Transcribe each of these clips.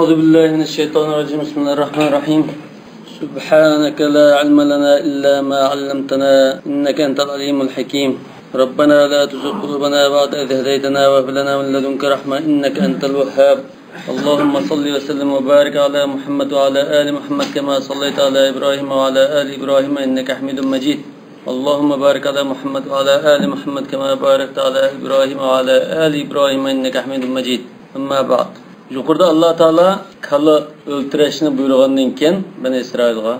أعوذ بالله من الشيطان الرجيم. بسم الله الرحمن الرحيم. سبحانك لا علم لنا إلا ما علمتنا إنك أنت العليم الحكيم. ربنا لا تزغ قلوبنا بعد إذ هديتنا وهب لنا من لدنك رحمة إنك أنت الوهاب. اللهم صل وسلم وبارك على محمد وعلى آل محمد كما صليت على إبراهيم وعلى آل إبراهيم إنك حميد مجيد. اللهم بارك على محمد وعلى آل محمد كما باركت على إبراهيم وعلى آل إبراهيم إنك حميد مجيد. أما بعد. Yukarıda Allah Teala kalı öldürüşünü buyurgandan keyin Bani İsrail'ga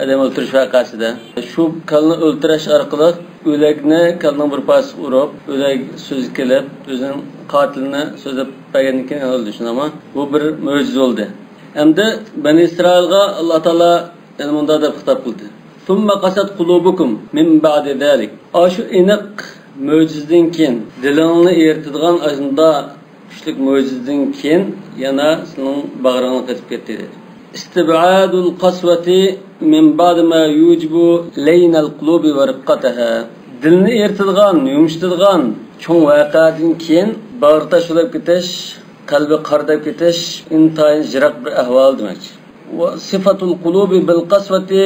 adam öldürüş vakasida şu kalını öldürüş arqılıq ölekni kalının bir pas urup ölek söz kelip özünün qatilini sözüp bergandan keyin öldürsün ama bu bir möcize oldu. Hem de Bani İsrail'ga Allah Teala yani bunda da hitap kıldı. ثُمَّ قَسَتْ قُلُوبُكُمْ مِنْ بَعْدِ ذَلِكَ Aşı iniq möcizeden keyin dilini ertidgan ajında Küşlük möcizeden keyin yana senin bağrına qetip ketdi dedi. İstibadul qasvati min ba'd ma yujibu laynal qulubi wa riqqataha. Dilni ertilgan, yumshitilgan cho'ng voqeadan keyin bag'rda shulab ketish, qalbi qardab ketish intayin jiroq bir ahvol demakchi. Wa sifatul qulubi bil qasvati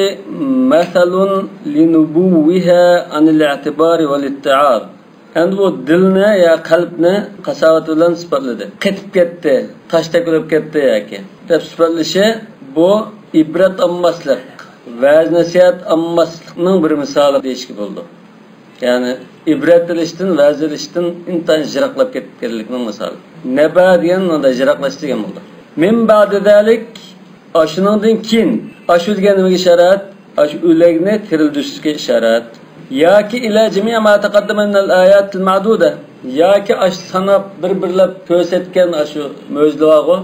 mathalun linubuwiha anil i'tibari wal itti'ab. Endi bu dilni ya qalbni qasovat bilan sifatladi. Qetib ketdi, tashda bo'lib ketdi yoki deb sifatlashi bu ibrat olmaslik, va'z nasihat olmaslikning bir misoli deyishki bo'ldi. Ya'ni ibrat olishdan, va'z olishdan intayin jiroqlab ketganlikning misoli. Naba degan unda jiroqlash degan bo'ldi. Min ba'di zalik ashuningdan keyin, ashu degan nimaga ishorat? Ashu o'lakni tirildirishga ishorat. Yaki ila jami'a ma taqaddama min al-ayat al-ma'duda yaki aş sanab bir-birlab ko'rsatgan ashu mo'jizalarga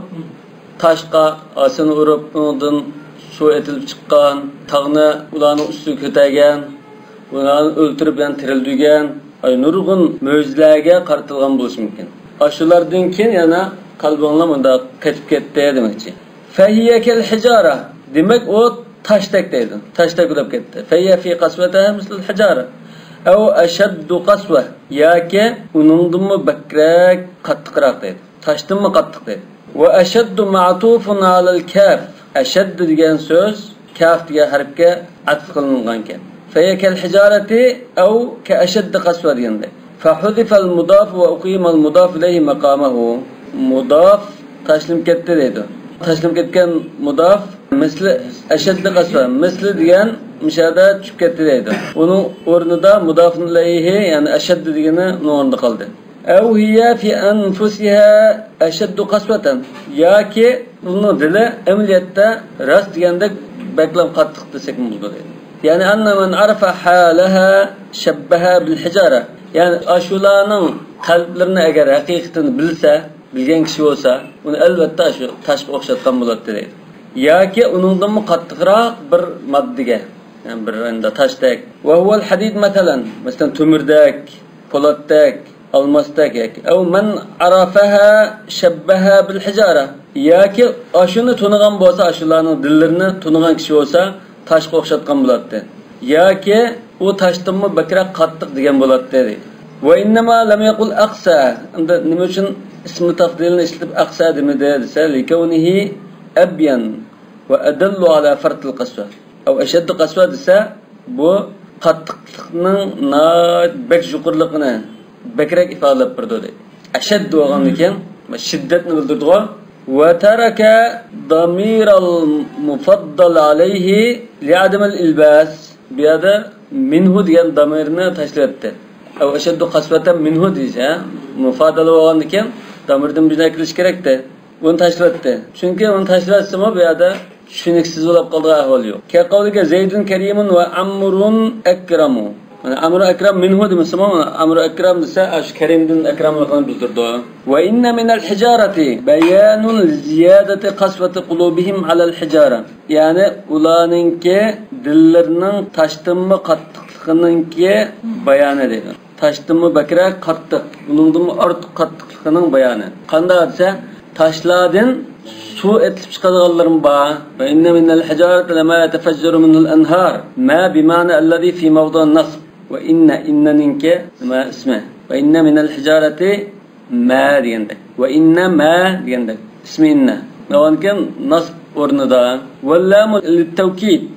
tashqa asini urib undan suv etilib chiqqan tog'ni ularning ustiga ko'targan ularni o'ltirib yani tirildirgan nurg'un mo'jizalarga qaratilgan bo'lishi mumkin. Ashulardan keyin yana qalbinglar bunda ketib ketdi demakchi. Fahiya kal hijara demak o taştak deydi. Taştak bo'lib ketdi. Fayya fi qaswataha misl al-hijara aw ashaddu qaswa yoki uningdanmi bakrak qattiqroq deydi. Tashdinmi qattiq deydi. Wa ashaddu ma'tufun 'ala al-kaf. Ashaddu degan so'z kaf degan harfga atf qilingan ekan. Fayya kal hijarati aw ka ashadd qaswa deganda. Fa hudifa al-mudaf wa uqima al-mudaf ilayhi maqamahu. Mudaf tashlim ketdi deydi. Tashlim ketgan mudaf misli ashaddi qasva misli degan mishada tushib ketdi deydi. Uning o'rnida mudafun ilayhi yani ashaddi degani o'rnida qoldi. Aw hiya fi anfusiha ashaddu qaswatan yoki uning dili amaliyotda rost deganda baklam qattiq desak bo'ladi deydi. Yani anna man arafa halaha shabbaha bil hijara. Yani ashularning qalblarini agar haqiqatan bilsa bilgan kishi bo'lsa, uni albatta shu tashga o'xshatgan bo'ladi deydi. Yoki uningdan qattiqroq bir moddaga, ya'ni bir rangda tashdek. Va huwa al-hadid masalan, masalan tumirdak, polatdak, almasdak yoki aw man arafaha shabbaha bil hijara. Yoki ashuni tunigan bo'lsa, ashularning dillarini tunigan kishi bo'lsa, tashga o'xshatgan bo'ladi. Yoki u tashdinmi bakroq qattiq degan bo'ladi deydi. Va innama lam yaqul aqsa. Unda nima uchun ismi tafdilini işletip aqsa demedi desa likawnihi abyan ve adallu ala fard al-qaswa aw ashadd qaswa desa bu qattiqlikning bek yuqurligini bekrak ifodalab berdi. Ashadd bo'lgandan keyin shiddatni bildirdi va taraka damir al-mufaddal alayhi li'adam al-ilbas bu yerda minhu degan damirni tashlatdi. Aw ashaddu qaswatan minhu desa mufadala bo'lgandan keyin damirdan bizne kilish kerakda. Bunu tashlatdi. Chunki uni tashlatsimi bu yerda tushuniksiz bo'lib qolgan ahvol yo'q. Kaqavliga Zaydun karimun va Amrun akramu. Mana Amru akram minhu demasam, Amru akram desa ash karimdan akramligini bildirdi. Va inna min al-hijarati bayanun ziyadati qaswati qulubihim ala al-hijara. Ya'ni ularningki dillarining tashdinmi qattiqligininki bayoni dedi. Tashdinmi bakrak qattiq, uningdanmi ortiq qattiqligining bayoni. Qanday desa, tashlardan suv etilib chiqadiganlarim bor. Va inna minal hijarati lama yatafajjaru minal anhar. Ma bima'na alladhi fi mawdu' an-nasb. Va innaninki ma ismi. Va inna minal hijarati ma deganda. Va inna ma deganda. İsmi inna. Navanken nasb o'rnida. Vallamu lit-tawkid.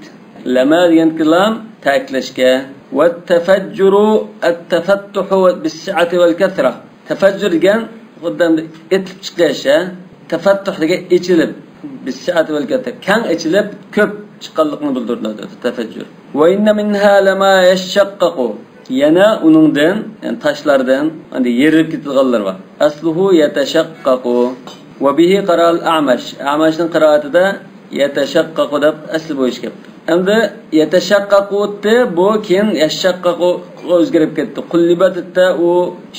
Lama degan kalam ta'kidlashga. Va tafajjuru at-tafattuhu bis-si'ati wal-kathra. Tafajjur degan xuddan etib chiqish, tafattuh degan ichilib, bis-si'ati wal-kathra. Kang ichilib ko'p chiqqanlikni bildiradi tafajjur. Va inna minha lama yashaqqaqu. Yana uningdan, yani tashlardan, hani yerilib ketilganlar var. Asluhu yatashaqqaqu. Va bihi qaral A'mash. A'mashning qiraatida yatashaqqaqu deb asl bo'yish ketdi. Endi yatashaqqaqu bu keyin yashaqqaqu o'zgarib ketdi. Qullibatda u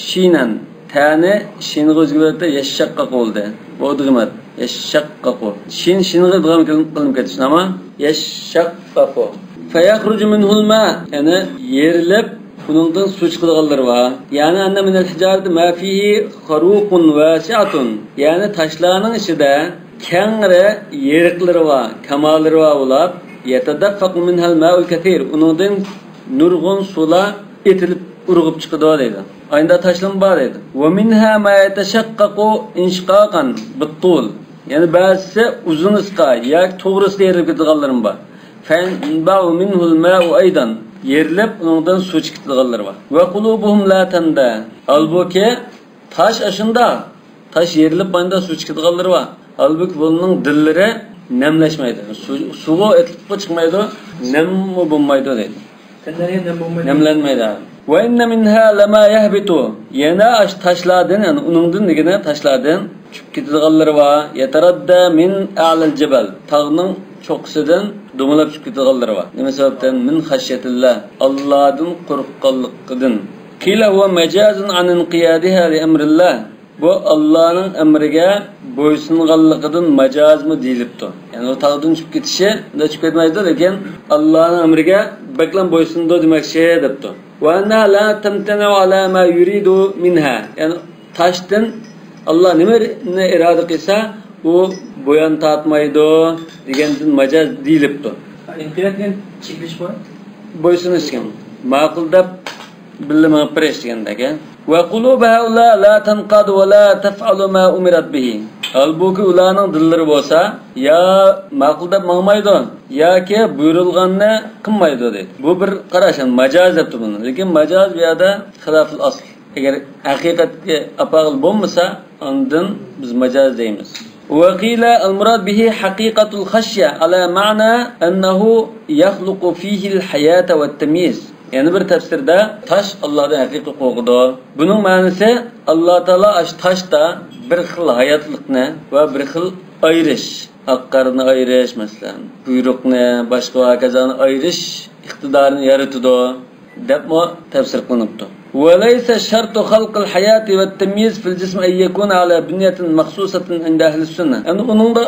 shinan, tani shinga o'zgarib yashaqqaqu bo'ldi. Bu dig'mat yashaqqaqu. Shinga dig'am qilinib ketish nima? Yashaqqaqu. Fayakhruju minhu al-ma, yani yerilib bundan su chiqadiganlar var. Yani anna min al-hijarati ma fihi kharuqun wasi'atun. Yani taşlarning ichida kengre yeriqlari var, kamallari var bo'lib, yatadaffaqu minha al-ma'ul kathir. Undan nurg'un sular etilib urg'ib chiqadi deydi. Aynda taşlam bor deydi. Wa minha ma yatashaqqaqu inshiqaqan bit-tul. Yani bazısı uzun ısqa, yoki to'g'risida yerib ketadiganlarim bor. Fa ba'u minhu al-ma'u aydan. Yerilib undan su chiqadiganlar var. Va qulubuhum la tanda. Albuki taş aşında, taş yerilib banda su chiqadiganlar var. Albuki bunun dillari nemleşmaydi. Suva etib chiqmaydi, nem bo'lmaydi deydi. Tillari nem bo'lmaydi. Nemlenmaydi. Va inna minha lama yahbitu. Yana taşlardan, yani uningdan degina taşlardan tushib ketadiganlar var. Yataradda min a'lal jabal. Tog'ning cho'qqisidan do'malab chiqib ketadiganlar var. Nima sababdan? Min xashyatillah. Allohdan qo'rqqanligidan. Qila huwa majazun an inqiyadiha li amrillah. Bu Allohning amriga bo'ysunganligidan majazmi deyilibdi. Ya'ni o tog'dan chiqib ketishi, unda chiqib ketmaydi, lekin Allohning amriga baklan bo'ysundi demakchi debdi. Wa anna la tamtanu ala ma yuridu minha. Ya'ni tashdan Allah nimani iroda qilsa, u bo'yon tortmaydi degandan majaz deyilibdi. Inqiyotdan chekilish bor. Bo'ysunishgan. Ma'qul deb bilma presh degandagi. Wa qulubuha la tanqadu wa la taf'alu ma umirat bihi. Albuki ularning dillari bo'lsa, ya ma'qul deb mangmaydi, yoki buyurilganni qilmaydi deydi. Bu bir qarashan majaz debdi buni. Lekin majaz bu yerda xiloful asl. Agar haqiqatga apog'il bo'lmasa, ondan biz majaz deymiz. وقيل المراد به حقيقة الخشية على معنى أنه يخلق فيه الحياة والتمييز. Yani bir tefsirde taş Allah'ın hakiki qo'g'idi. Bunun ma'nosi Alloh taolo ash tashda bir xil hayotlikni va bir xil ayirish, haqqarni ayirish, masalan, buyruqni, boshqa va kazani ayirish iqtidorini yaratadi deb mo tafsir qilinibdi. وليس شرط خلق الحياة والتمييز في الجسم أن يكون على بنية مخصوصة عند أهل السنة. Yani onun da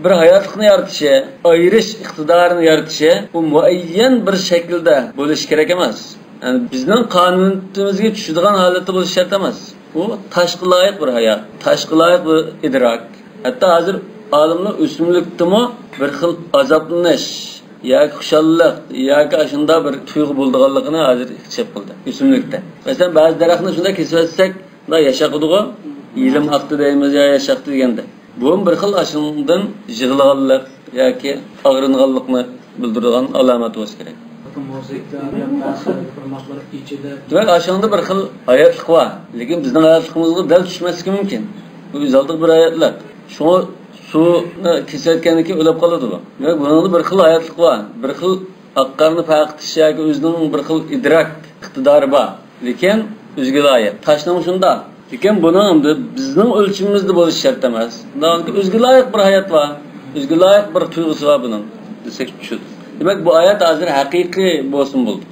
bir hayatlıkını yaratışı, ayırış iktidarını yaratışı, bu muayyen bir şekilde buluş gerek emez. Yani bizden kanunumuzga tushadigan holatda bo'lish shart emas. Bu tashqi loyiq bir hayot, tashqi loyiq bir idrok. Hatto hozir olimlar o'simlikdimi bir xil azoblanish yoki xushallik yoki ashunda bir tuyg'u bo'lganligini hozir hisob qildi o'simlikda. Masalan, ba'zi daraxtni shunda kesib olsak, unda yashaqdigo, ilim haqda deymiz ya yashaqdi deganda. Bu bir xil ashundan yig'ilganlik yoki og'ringanlikni bildiradigan alomat bo'lsa kerak. Demek aşağında bir xil hayatlık var. Lekin bizning hayotlığımızga dal tushmasligi mumkin. Bu o'zaldiq bir hayotlik. Shuni suvni kesayotganiki o'lib qoladi bu. Demak, buningda bir xil hayotlik var. Bir xil haqqarni faqtish yoki o'zining bir xil idrok iqtidori bor. Lekin o'ziga loyiq. Tashning shunda. Lekin buning bizning o'lchimimizda bo'lishi shart emas. O'ziga loyiq bir hayot var. O'ziga loyiq bir tuyg'usi var buning. Desak tushadi. Demek bu ayet hazır hakiki bo'lsin buldu.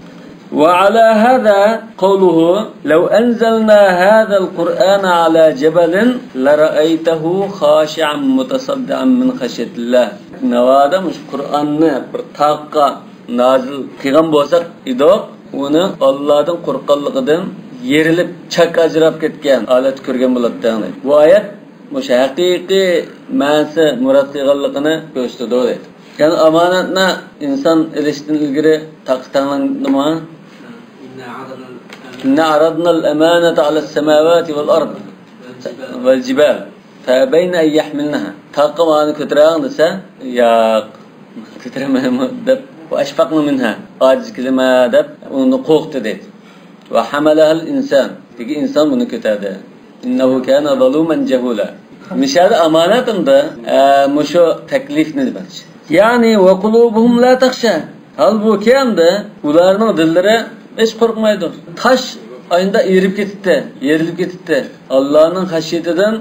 Ve ala hada qawluhu law anzalna hada al-Qur'an ala jabalin la ra'aytahu khashi'an mutasaddian min khashyatillah. Navada mush Qur'anni bir taqqa nazil qilgan bo'lsak, idoq uni Allohdan qo'rqqanligidan yerilib chak ajrab ketgan holat ko'rgan bo'ladi. Bu ayet mush hakiki ma'nosi murod qilganligini ko'rsatadi. Yani amanatna insan iliştin ilgiri taktanlandı mı? İnna aradna al-emanata ala semavati vel ard vel cibal. فَبَيْنَ اَنْ يَحْمِلْنَهَا Takkımanı kötüreğin dese, ya kötüremeyim deyip, وَاَشْفَقْنُ مِنْهَا Aciz kilime deyip, onu korktu dedi. وَحَمَلَهَا الْاِنْسَانِ Peki insan bunu kötürdü. اِنَّهُ كَانَ ظَلُومًا جَهُولًا Müşahede amanatında şu teklif nedir bence? Yani وَقُلُوبُهُمْ لَا تَخْشَى Halbuki hem de ularının dilleri hiç korkmaydı. Taş ayında eğirip getipti, yerilip getipti. Allah'ın haşiyetinden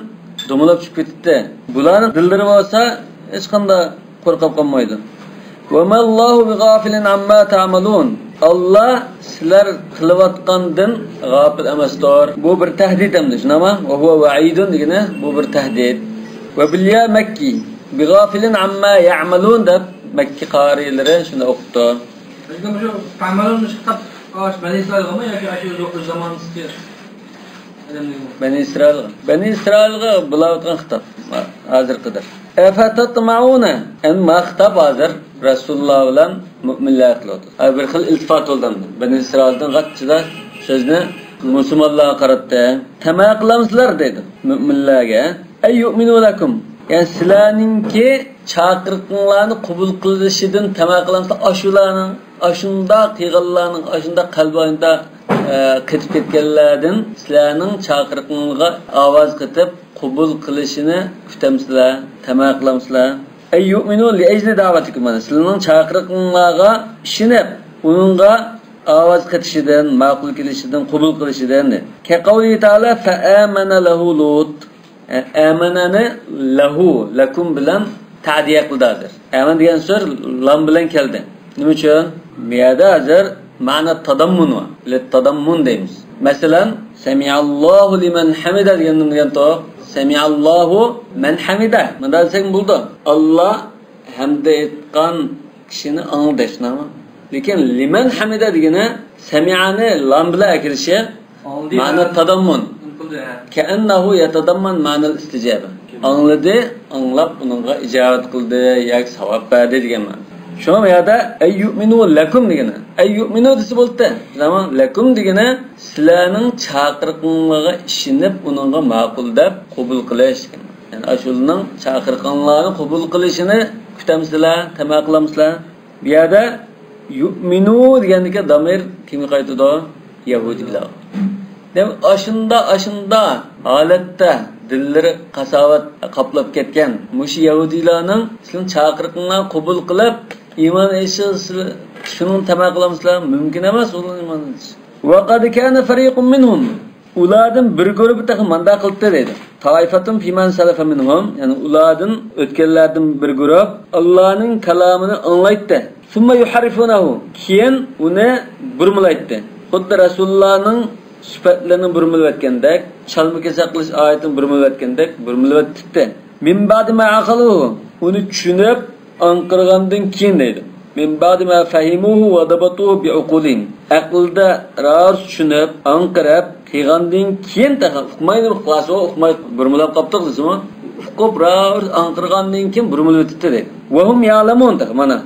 dumulap çıkıp getipti. Buların dilleri olsa hiç kanda korkap kalmaydı. وَمَا اللّٰهُ بِغَافِلٍ عَمَّا تَعْمَلُونَ Allah sizler kılıvatkandan gafil emestor. Bu bir tehdit emdir. Ama وَهُوَ وَعِيدٌ degine bu bir tehdit. وَبِالْيَا مَكِّي بِغَافِلٍ عَمَّا يَعْمَلُونَ de Mekke karileri şunu okuttu. Peki şu Tamal'ın kitap Beni İsrail ama ya ki o zaman istiyor. Beni İsrail'e bulavutkan kitap hazır kadar. Efetatma'une en ma kitap hazır Resulullah ile müminler kılıyordu. Bir xil iltifat oldu. Beni İsrail'den kaççıda sözünü Müslümanlığa karattı. Temel kılamızlar dedi müminlerge. Ey yu'minu lakum yani sizlerninki çağırıklarını kabul kılışıdın temel kılamızlar aşularının aşında kıyğallarının aşında kalbinde ketip ketkenlerden sizlerinin çağırıklarına avaz ketip kabul kılışını kütemsizler, temel kılamızlar. Ey yu'minu li ecli davatikum sizlerinin çağırıklarına işinip onunla avaz ketişinden, makul kılışıdan, kabul kılışıdan ke kavli ta'ala fe'amene lehu lut amenani lahu lakum bilan ta'diye kıldadır. Amen degan söz lam bilan keldi. Nima uchun? Bu yerda hozir ma'na tadammun va tadammun deymiz. Masalan, sami'allohu liman hamida degandan degan to sami'allohu man hamida. Bunda desang bo'ldi. Alloh hamd etgan kishini angladi, shunami? Lekin liman hamida degani sami'ani lam bilan akirishi ma'na tadammun. Ka'annahu yatadamman ma'na al-istijaba. Anladı, anlab bununla icabet kıldı, yak savab verdi degan ma'no. Şu yerda ey yu'minu lakum degani. Ey yu'minu desa bo'ldi. Zaman lakum degani sizlarning chaqiriqingizga ishinib, uningga ma'qul deb qabul qilish. Yani ashulning chaqiriqinglarni qabul qilishini kutamsizlar, tamal qilamsizlar. Bu yerda yu'minu degandagi damir kimga qaytadi? Yahudilar. Demek aşında halatda dilleri kasavat kaplap ketken mushi Yahudilarning sizning chaqiriqinglarni qabul qilib iymon etishsiz shunun tamal qilamizlar mumkin emas ular iymon etish. Va qad kana fariqun minhum ulardan bir guruh manda qildi dedi. Taifatun fiman salafa minhum yani ulardan o'tganlardan bir guruh Allohning kalamini anglaydi. Summa yuharifunahu keyin uni burmalaydi. Xuddi Rasulullahning sifatlarni burmilib o'tgandek, chalma kesak qilish oyatini burmilib o'tgandek, burmilib o'tdi. Min ba'di ma aqaluhu uni tushunib, anqirgandan keyin deydi. Min ba'di ma fahimuhu va dabatuhu bi uqulin. Aqlda rost tushunib, anqirib, qilgandan keyin hukmayni xulasa hukmay burmilib qopdi qilsimi? Hukm rost anqirgandan keyin burmilib o'tdi deydi. Va hum ya'lamun mana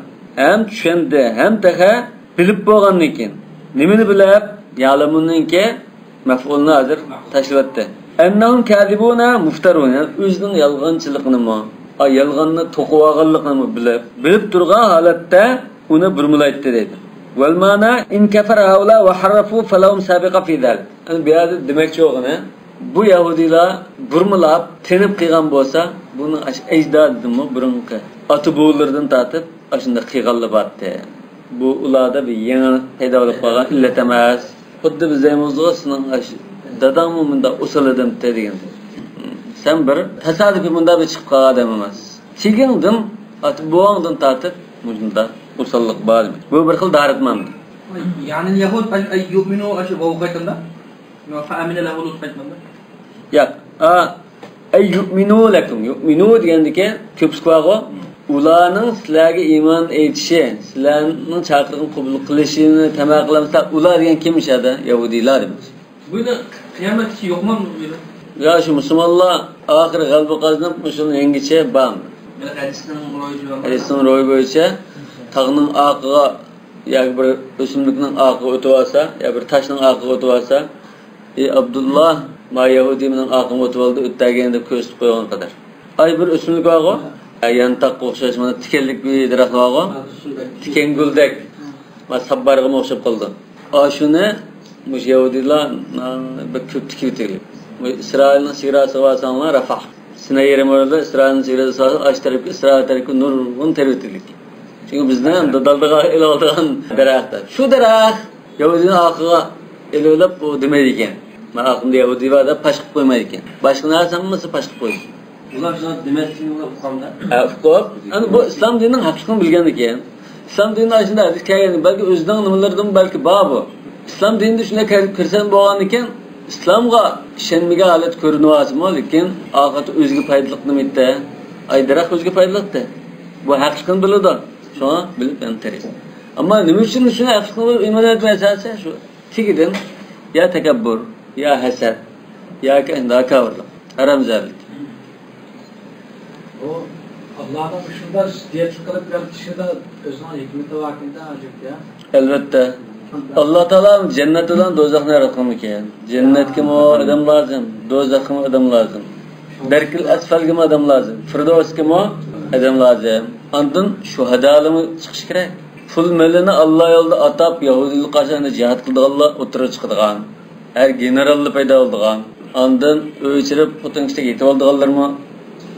ham tushundi, ham taha bilib bo'lgandan keyin. Nimani bilib? Ya'lamunninki maf'ulni hozir tashlatdi. Annahum kadibuna muftarun. O'zining yolg'onchiligini yolg'onni to'qib olganligini bilib turgan holatda uni burmulaydi dedi. Val ma'na in kafara haula wa harafu falahum sabiqa fi dal. Bu yerda demakchi o'g'ini bu yahudilar burmulab tenib qilgan bo'lsa, buni ajdodimi burunqi oti bo'g'lardan tortib ashunda qilganlabdi. Bu ularda bir yangi paydo bo'lib qolgan illat emas. Xuddi bizimizga sinan dadamı bunda usul adam degan. Sen bir tasodifiy bunda bir chiqib qolgan odam emas. Chegingdim, buangdan tortib bunda usullik bor. Bu bir xil daritman. Yani Yahud yu'minu aşı vaqtında ve fa'amina lahu lutfatmanda. Yo'q. Ay yu'minu lakum. Yu'minu degandiki ko'p chiqago ularning sizlarga iymon etishi, sizlarning chaqiriqni qabul qilishini tamal qilamsa, ular degan kim ishadi? Yahudilar emas. Buni qiyomatchi yo'qmi buni? Ya şu Müslümanlar ahir qalbi qazanib, shuni yangicha bam. Hadisning ro'yi bo'yicha tag'ning oqiga yoki bir o'simlikning oqiga o'tib olsa, ya bir tashning oqiga o'tib olsa, Abdullah Ma Yahudi bilan aqim o'tib oldi, o'tdaganda ko'rsatib qo'ygan qadar. Ay bir o'simlik bor-ku, yantaqqa o'xshash mana tikanlik bir daraxt bor-ku, tikan guldek. Ma sabbarga o'xshab qoldi. Shuni mush Yahudilar bir ko'p tikib İsrailning sigrasi vasanlar Rafah. Sinay yerim orada İsrailning sigrasi aş tarafı İsrail tarafı nurgun terbiyelik. Çünkü bizden dadaldığa el aldığan daraxtlar. Şu daraxt Yahudinin akıga el olab bu demeydiken. Ma aqımda Yahudi var da paşqib qo'ymaydi ekan. Boshqa narsani bo'lsa paşqib qo'ydi. Ular shuni demasligini uqamda. Uqib, ana bu islom dinining haqiqatini bilgan ekan. İslam dinini aslında kelgan, balki o'zidan nimalardan balki bor bu. İslam dinida shunday kirsan bo'lgan ekan, islomga ishonmagan holat ko'rinyapti, lekin oxirida o'ziga foydaliq nima edi? Ay daraxt o'ziga foydaliqdi. Bu haqiqatni biladi. Shuni bilib yantirik. Ammo nima uchun shuni haqiqatni bilib iymon etmaysansa, shu tikidan ya takabbur, ya hasad, ya kafirlik, haramzorlik. O Allah'dan şurada diyet kılıp yaptığında özüne hikmeti vakinde acık ya. Elbette. Allah Teala cennetten do'zaxni yaratgan ekan. Jannatga mo odam lozim, do'zaxga mo odam lozim. Darkil asfalga mo odam lozim, firdavsga mo odam lozim. Ondan shuhadalimi chiqish kerak. Pul milini Allah yo'lida atab Yahudilik qarshisida jihad qildiganlar o'tirib chiqadigan. Her generalni paydo bo'ldigan. Ondan o'chirib potensiyaga yetib oldiganlarmi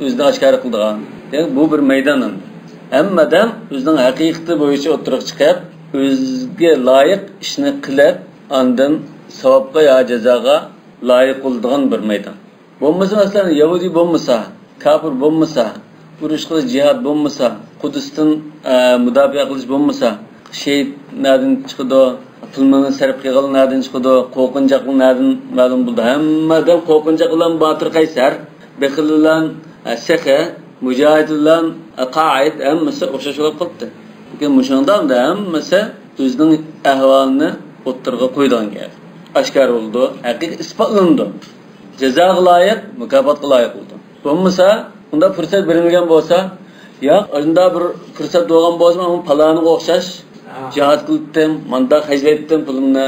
o'zini oshkor qildigan. Yani bu bir meydan. Hammadan o'zining haqiqati bo'yicha o'tirib chiqib, o'ziga loyiq ishni qilib, ondan savobga yo jazoga loyiq bo'ladigan bir meydan. Bo'lmasa masalan Yahudi bo'lmasa, kafir bo'lmasa, urush qilish jihad bo'lmasa, Qudusdan mudofaa qilish bo'lmasa, shahid nadan chiqadi, pulni sarf qilgan nadan chiqadi, qo'rqinchoqlar nadan ma'lum bo'ldi. Hammadan qo'rqinchoqlar Botir Qaysar, Bekhillan Sakha Mücahidler, qaid, hammasi o'xshash bo'lib qoldi. Lekin mushundan da hammasi o'zining ahvolini o'ttirga qo'ygan gap. Oshkor bo'ldi, haqiqiy isbotlandi. Jazoga loyiq, mukofotga loyiq bo'ldi. Bo'lmasa, unda fursat berilgan bo'lsa, yo'q, unda bir fursat bo'lgan bo'lsa, men paloniga o'xshash jihad qildim, manda hajlatdim, pulimni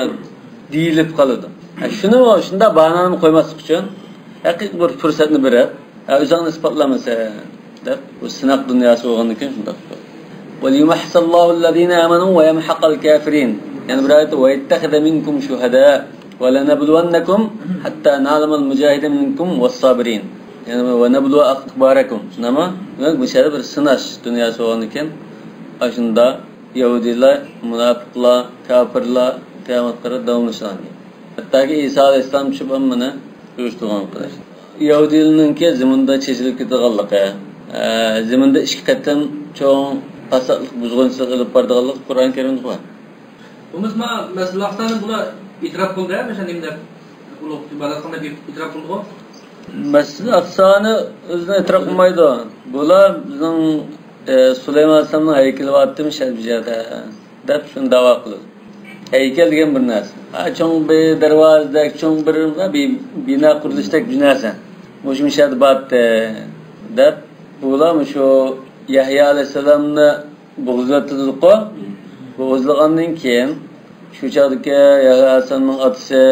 deyilib qoladi. Shunda bahanani qo'ymaslik uchun haqiqiy bir fursatni berib, o'zini isbotlamasa deb bu sinaq dunyosi bo'lgandan keyin shunday qildi. Wal yumahsallahu alladhina amanu wa yamhaqal kafirin. Yani bir ayette ve ittakhadha minkum shuhada wa lanabluwannakum hatta na'lamal mujahidin minkum was-sabirin. Yani ve nablu akhbarakum. Nima? Bu şöyle bir sınaş dunyosi bo'lgandan keyin aşında Yahudilar, munofiqlar, kafirlar qiyomatga davomlashadi. Hattoki Isa alayhissalom shu bilan uyushtirgan qilish. Yahudilarninki zaminda chechilib ketganligi, zaminda ikki qatam cho'ng pasatlik buzg'unchilik qilib borganlik Qur'on Karimda bor. Umumma maslahatan buni itiraf qildi, o'sha nimda ulug' balasana bir itiraf qildi. Masjid Aqsoni o'zini itiraf qilmaydi. Bular bizning Sulaymon alayhisolamning haykali bo'ptimi Sharjada deb shuni da'vo qiladi. Haykal degan bir narsa. Cho'ng bir darvozadek, cho'ng bir bino qurilishdek bir narsa. O'sha mishadi bo'pti deb bular shu Yahya alayhisolamni bo'g'izlatdi-ku. Bo'g'izlagandan keyin shu chaqdagi Yahya alayhisolamning otasi,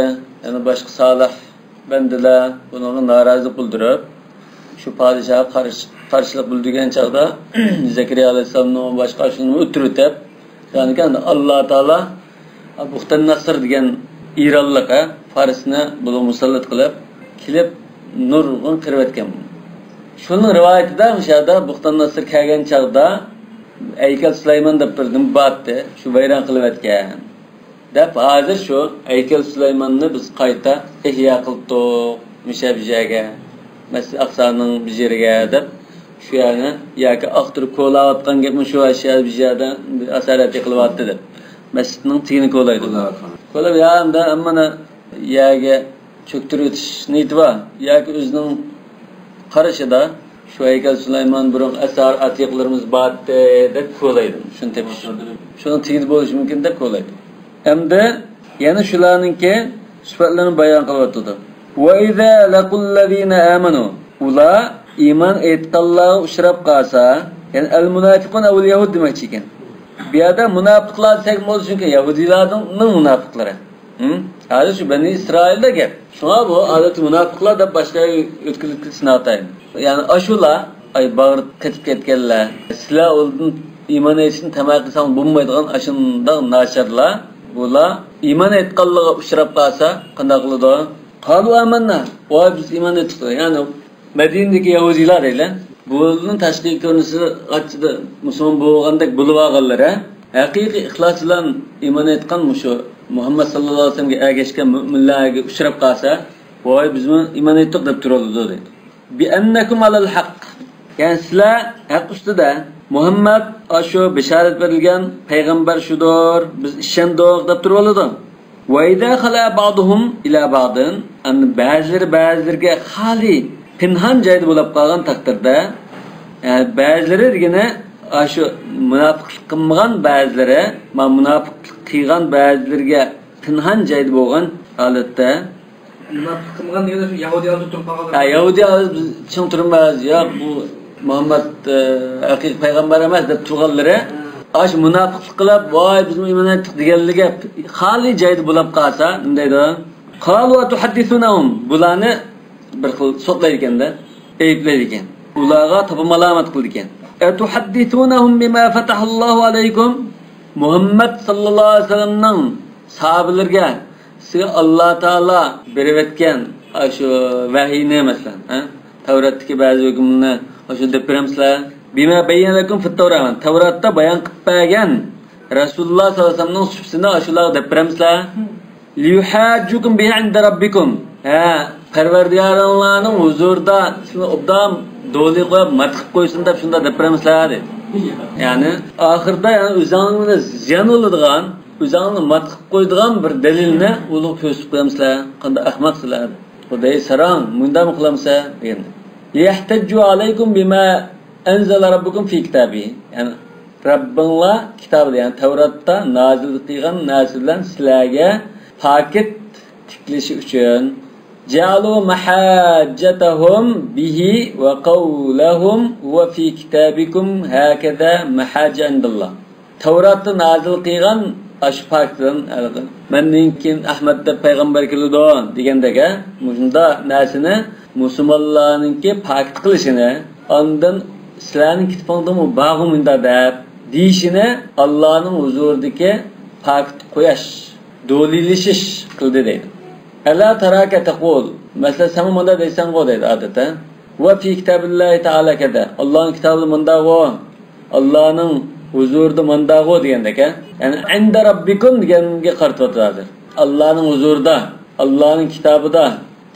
yana boshqa solih bandalar bunga norozilik bildirib, shu podshohga qarshilik bildirgan chaqda Zakariya alayhisolamning boshqa shuni o'tirib, ya'ni Alloh taolo Buxtan Nasr degan Ironlikqa Farsni bular musallat qilib, kelib nurg'un kirib o'tgan. Shuning rivoyatida o'shada Buxtan Nasr kelgan chaqda Haykal Sulaymon deb turdim batdi, shu bayram qilib o'tgan. Deb hozir shu Haykal Sulaymonni biz qayta ihyo qildik, mushabjaga, Masjid Aqsoning bijiriga deb shu yana yoki aqtirib qo'layotgan gapni shu ashyo bijada asarat qilyapti deb. Masjidning tigini qo'laydi. Qo'lab hamda ammana yaga cho'ktirib o'tish niyati bor, yoki o'zining qarashida shu Haykal Sulaymon burun asar atiqlarimiz batdi deb qo'laydi. Shuni tepish. Shuni tigida bo'lishi mumkin deb qo'laydi. Hamda yana shularningki sifatlarini bayon qilyapti. Wa idza laqul ladina amanu ular iymon etganlarga uchrab qolsa, ya'ni al-munafiqun aw al-yahud demoqchi ekan. Bu yerda munofiqlar desak bo'ladi, chunki Yahudilarning munofiqlari. Hadi şu Beni İsrail'de gel. Şuna bu adeti münafıklar da başka ötkülük sınavtayın. Yani aşula ay bağırıp kaçıp ketkenler. Silah oldun iman etsin temel kısan bulmaydıgan aşında naşarlar. Bula iman etkallığa uçurap kalsa kandaklı da. Kalu amanna. O biz iman ettik. Yani Medine'deki Yahudiler ile bunun taşkil konusu açıda Müslüman boğandak buluvağalara hakiki ihlas ile iman etkan şu Muhammed sallallahu aleyhi ve sellem'e ergeçken müminlerge uçurap kalsa vay biz iman ettik dep turuldu dedi. Bi ennekum alel hak. Yani sizler hak üstüde Muhammed aşo beşaret verilgen peygamber şudur biz işendik dep turuldu. Ve izâ halâ ba'duhum ilâ ba'dın an bazılarga hali pinhan joyda bo'lib qolgan taqdirda yani ba'zilari degani shu munofiqlik qilmagan ba'zilari ma munofiqlik qilgan ba'zilariga pinhan joyda bo'lgan holatda munofiqlik qilmagan deganda shu yahudiyalar turib qolgan. Yahudiyalar tushuntirmas yo'q bu Muhammad haqiqiy payg'ambar emas deb turganlari ash munofiqlik qilib voy biz iymon etdik deganligi xoli joyda bo'lib qolsa undayda qalu wa tuhaddithunahum bularni bir xil sotlaydi ekanda, ayiblaydi ekan. Ularga to'p malomat qildi ekan. Atuhaddithunahum bima fatahallohu alaykum Muhammad sallallohu alayhi vasallamning sahabalarga sizga Alloh taolo berib etgan shu vahiyni masalan, Tavratdagi ba'zi hukmni shu deb beramsizlar. Bima bayyanakum fit Tavrat. Tavratda bayon qilib bergan Rasululloh sallallohu alayhi vasallamning sufsini shular deb beramsizlar. Liyuhajjukum bihi 'inda rabbikum. Parvardigoringlarning huzurida sizni obdam do'li qo'yib matqib qo'ysin deb shunda deb beramsizlar dedi. Ya'ni oxirda o'zingizni ziyon oladigan, o'zingizni matqib qo'yadigan bir dalilni ulug' ko'rsatib qo'yamsizlar. Qanday ahmoqsizlar. Xudoy sarang, bunda mi qilamsa endi. Yahtajju alaykum bima anzala rabbukum fi kitabi. Ya'ni Rabbinglar kitobida, ya'ni Tavratda nozil qilgan narsalar sizlarga paket tiklishi uchun ja'alu mahajjatahum bihi wa qawlahum wa fi kitabikum hakaza mahajja indallah. Tavratda nozil qilgan ash pakdan mendan keyin Ahmad deb payg'ambar keldi degandagi shunda narsani musulmonlarningki paket qilishini ondan sizlarning kitobingizda bag'umunda deb deyishini Allohning huzuridagi paket qo'yash dolilishish qildi deydi. Ala taraka taqul mesela sen manda deysan go deydi adeta. Va fi kitabillahi ta'ala kada. Allohning kitobida manda go. Allohning huzurida manda go degandaka. Ya'ni inda rabbikum deganga qaratotadir. Allohning huzurida, Allohning kitobida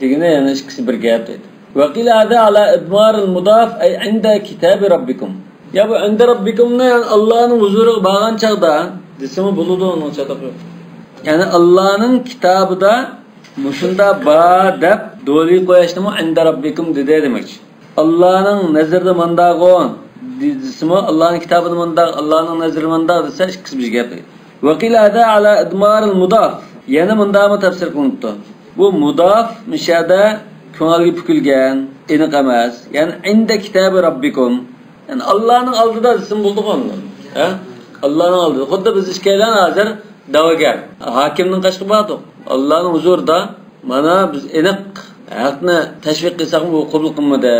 degani yana ikkisi bir gap deydi. Va qila hada ala idmar al-mudaf ay inda kitabi rabbikum. Ya bu inda rabbikumni Allohning huzuriga borgan chaqda desimi bo'ladi uni chatib. Yani Allah'ın kitabıda muşunda ba deb doli qo'yashnimi inda rabbikum dedi demek. Allah'ın nazarida manda qo'ygan desimi Allah'ın kitabida manda, Allah'ın nazarida manda desa ikkisi bir gap. Wa qila hada ala idmar al-mudaf. Yana munda mı tafsir qilinibdi. Bu mudaf mishada ko'ngilga pukilgan, aniq emas. Yani inda kitabi rabbikum. Yani Allah'ın oldida desimi bo'ldi qo'ygan. Allah'ın oldida. Xuddi biz ishkaylan hozir davagar hakimning qashqi bordi. Allohning huzurida mana biz aniq haqni tashviq qilsak bu qabul qilmadi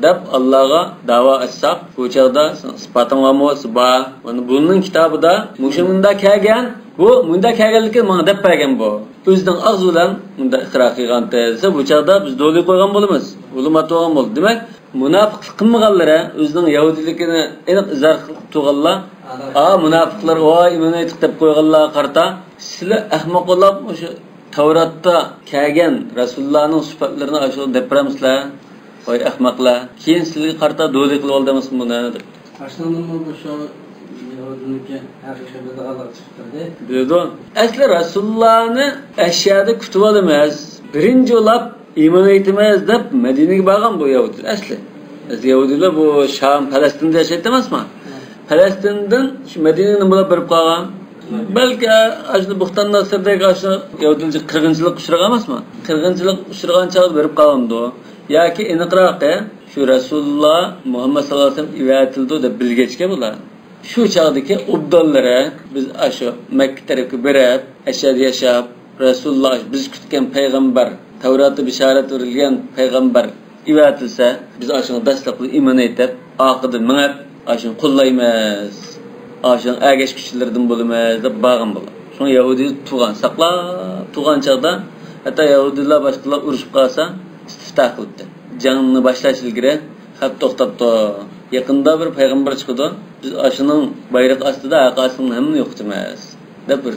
deb Allohga da'vo etsak bu chaqda isbotinglarmi siba mana buning kitobida mushunda kelgan bu munda kelganligi menga deb bergan bu o'zining og'zi bilan munda iqro qilgan desa bu chaqda biz do'li qo'ygan bo'lamiz ulumat bo'lgan bo'ldi. Demak munofiqlik qilmaganlari o'zining yahudiligini aniq izhor qilganlar munofiqlar voy iymon etdik deb qo'yganlar qarta sizlar ahmoqlar o'sha Tavratda kelgan Rasulullohning sifatlarini shu deb beramsizlar voy ahmoqlar keyin sizlarga qarta do'li qilib oldingizmi buni deb aslında o'sha yahudilikka haqiqiy bid'atlar chiqdi dedi. Asli Rasulullohni ashyoda kutib olamiz birinchi olib iymon etamiz deb Madinaga borgan bu yahudilar. Asli yahudilar bu Sham Falastinda yashaydi emasmi? Falastindan shu Madinaga bo'lib berib qolgan. Belki aslında Buxtan Nasırdagi aşı yahudilik qirg'inchilik uchragan emasmi? Qirg'inchilik uchragan chog'da berib qolgandi. Yoki aniqroq shu Rasululloh Muhammad sallallohu alayhi vasallam ivatildi deb bilgechga bular. Shu chog'dagi ubdollari biz ashu Makka tarafga berib, ashad yashab, Resulullah biz kutgan payg'ambar, Tavratda bishorat berilgan payg'ambar ivatilsa, biz ashuni dastlabki iymon etib, oqida minib, ashuni qo'llaymiz. Ashuni agash kuchlardan bo'lamiz deb bag'am bo'ladi. Shuni Yahudi tug'an saqlab, tug'an chaqda hatta Yahudilar boshqalar urushib qolsa, istiftah qildi. Jangni boshlash ilgari xat to'xtabdi. Yaqinda bir payg'ambar chiqdi. Biz ashuning bayroq ostida aqasini hamma yo'qitamiz deb bir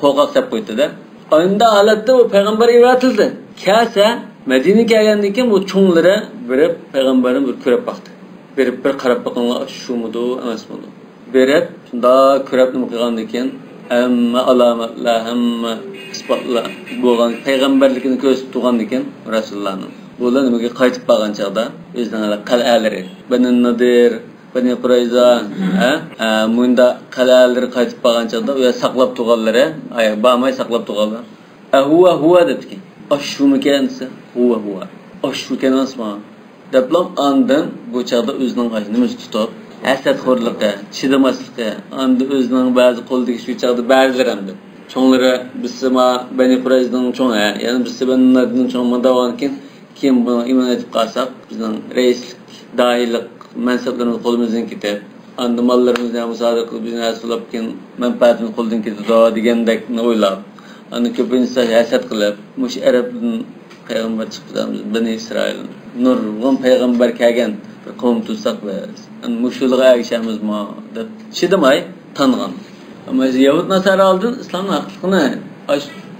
qo'rqoq deb qo'ydi-da. Oyunda holatda u payg'ambar evatildi. Kasa Madinaga kelgandan keyin bu cho'nglari berib payg'ambarni bir ko'rib baqdi. Berib bir qarab baqanlar shumidi, emasmidi. Berib shunda ko'rib nima qilgandan keyin hamma alomatlar, hamma isbotlar bo'lgan payg'ambarligini ko'rsatib turgandan keyin Rasulullohning bular nimaga qaytib qolgan chaqda o'zlarining qal'alari, Bani Nadir, Bani Qurayza, munda qal'alari qaytib qolgan chaqda u saqlab turganlari, ba'may saqlab turganlar. Huwa debki. Ashumukense huwa. Ashukenansma. Deplam andan bu chaqda o'zining ajnimiz tutib, hasadxo'rligi, chidamaslikka, anda o'zining ba'zi qo'ldagi shu chaqda ba'zilarimdi. Cho'nglari bisma Bani Qurayzaning cho'ng, ya'ni bisma Bani Nadirning cho'ng madavankin kim buni iymon etib qolsak, bizning raislik, doirlik mansablarimiz qo'limizdan ketib, anda mollarimizni musodara qilib bizni aslab keyin manfaatimiz qo'ldan ketadi degandek o'ylab, anda ko'pincha hasad qilib, mush arabdan payg'ambar chiqdimiz, Bani Isroil, nurg'un payg'ambar kelgan bir qavm tutsak biz, mushulga erishamiz-mi deb chidamay tangan. Ama Yahud Nasara oldin islomning haqiqatini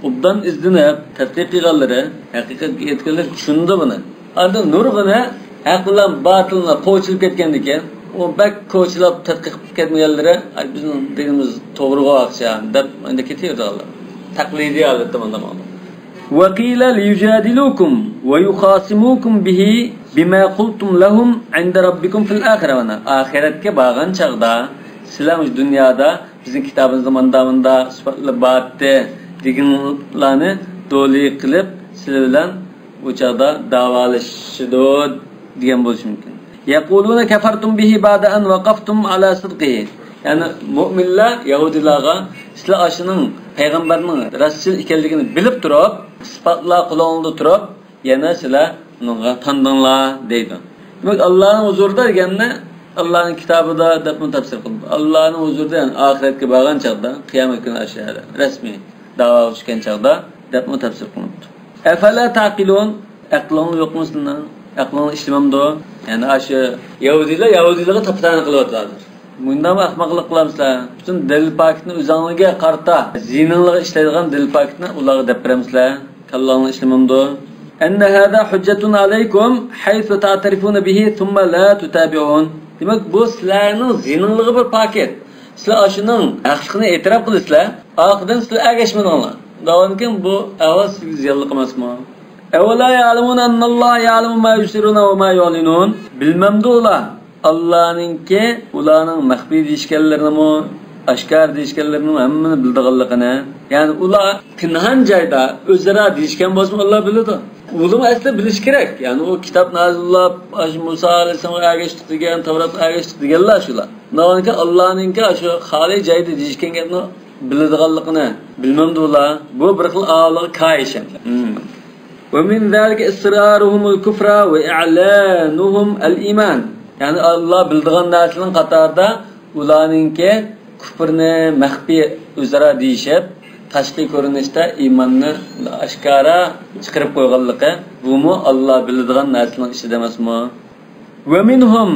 obdan izlanib, tadqiq qilganlari, haqiqatga yetganlar tushunadi buni. Anda nurg'ina haq bilan batilni qo'chilib ketgandan keyin, u bak qo'chilib tadqiq qilib ketmaganlari, bizning dinimiz to'g'riga o'xshagan deb endi ketaverdilar. Taqlidiy holatda bunday bo'ldi. Wa qila liyujadilukum wa yukhasimukum bihi bima qultum lahum 'inda rabbikum fil akhirah. Axiratga borgan chaqda sizlar dunyoda bizning kitobimizda mandamında sifatli batdi deganlarni do'li qilib sizlar bilan bu chaqda davolashishdi degan bo'lishi mumkin. Yaquluna kafartum bihi ba'da an waqaftum ala sidqihi. Yani mu'minlar Yahudilarga sizlar ashuning payg'ambarning rasul ekanligini bilib turib, sifatlar qo'lingizda turib, yana sizlar unga tandinglar deydi. Demak Allohning huzurida deganda Allah'ın kitabida deb tafsir qildi. Allah'ın huzurida, yani ahiretga borgan chaqda, qiyomat kuni ashada rasmiy da'vo qilgan chaqda deb tafsir qildi. Afala taqilun, aqlingni yo'qmi sizning? Aqlingni ishlamamdi? Yani ashu Yahudilarga taptani qilyaptilar. Bundan ahmoqlik qilamizlar. Butun dalil paketni o'zingizga qarta, ziningizga ishlaydigan dalil paketni ularga deb beramizlar. Kallangni ishlamamdi. Anna hada hujjatun alaykum haythu ta'tarifuna bihi thumma la tutabi'un. Demak bu sizlarning zininligi bir paket. Sizlar ashuning haqiqatini e'tirof qilasizlar, oqidan sizlar agashmadinglar. Davonkin bu avval siz ziyonlik emasmi? Avvala ya'lamuna annalloha ya'lamu ma yusiruna va ma yu'linun. Bilmamdular. Allah'ninki ularning maxfiy deyishganlarini, ashkar deyishganlarini hammani bildiganligini. Ya'ni ular pinhan joyda o'zaro deyishgan bo'lsa Alloh biladi. Ulum aslida bilish kerak. Ya'ni o kitob nazillab, Musa alayhisolamga agashdik degan, Tavratga agashdik deganlar shular. Nahotki Allohninki shu xoli joyda deyishgan gapni biladiganligini bilmamdi ular. Bu bir xil a'lo kaishan. Wa min zalika israruhum al-kufra wa i'lanuhum al-iman. Yani Allah bildiğin narsaning qatorida ularninki kufrni maxfiy o'zaro deyishib, tashqi ko'rinishda iymonni oshkora chiqarib qo'yganligi, bu Allah bildiğin narsaning ishi emasmi? Wa minhum,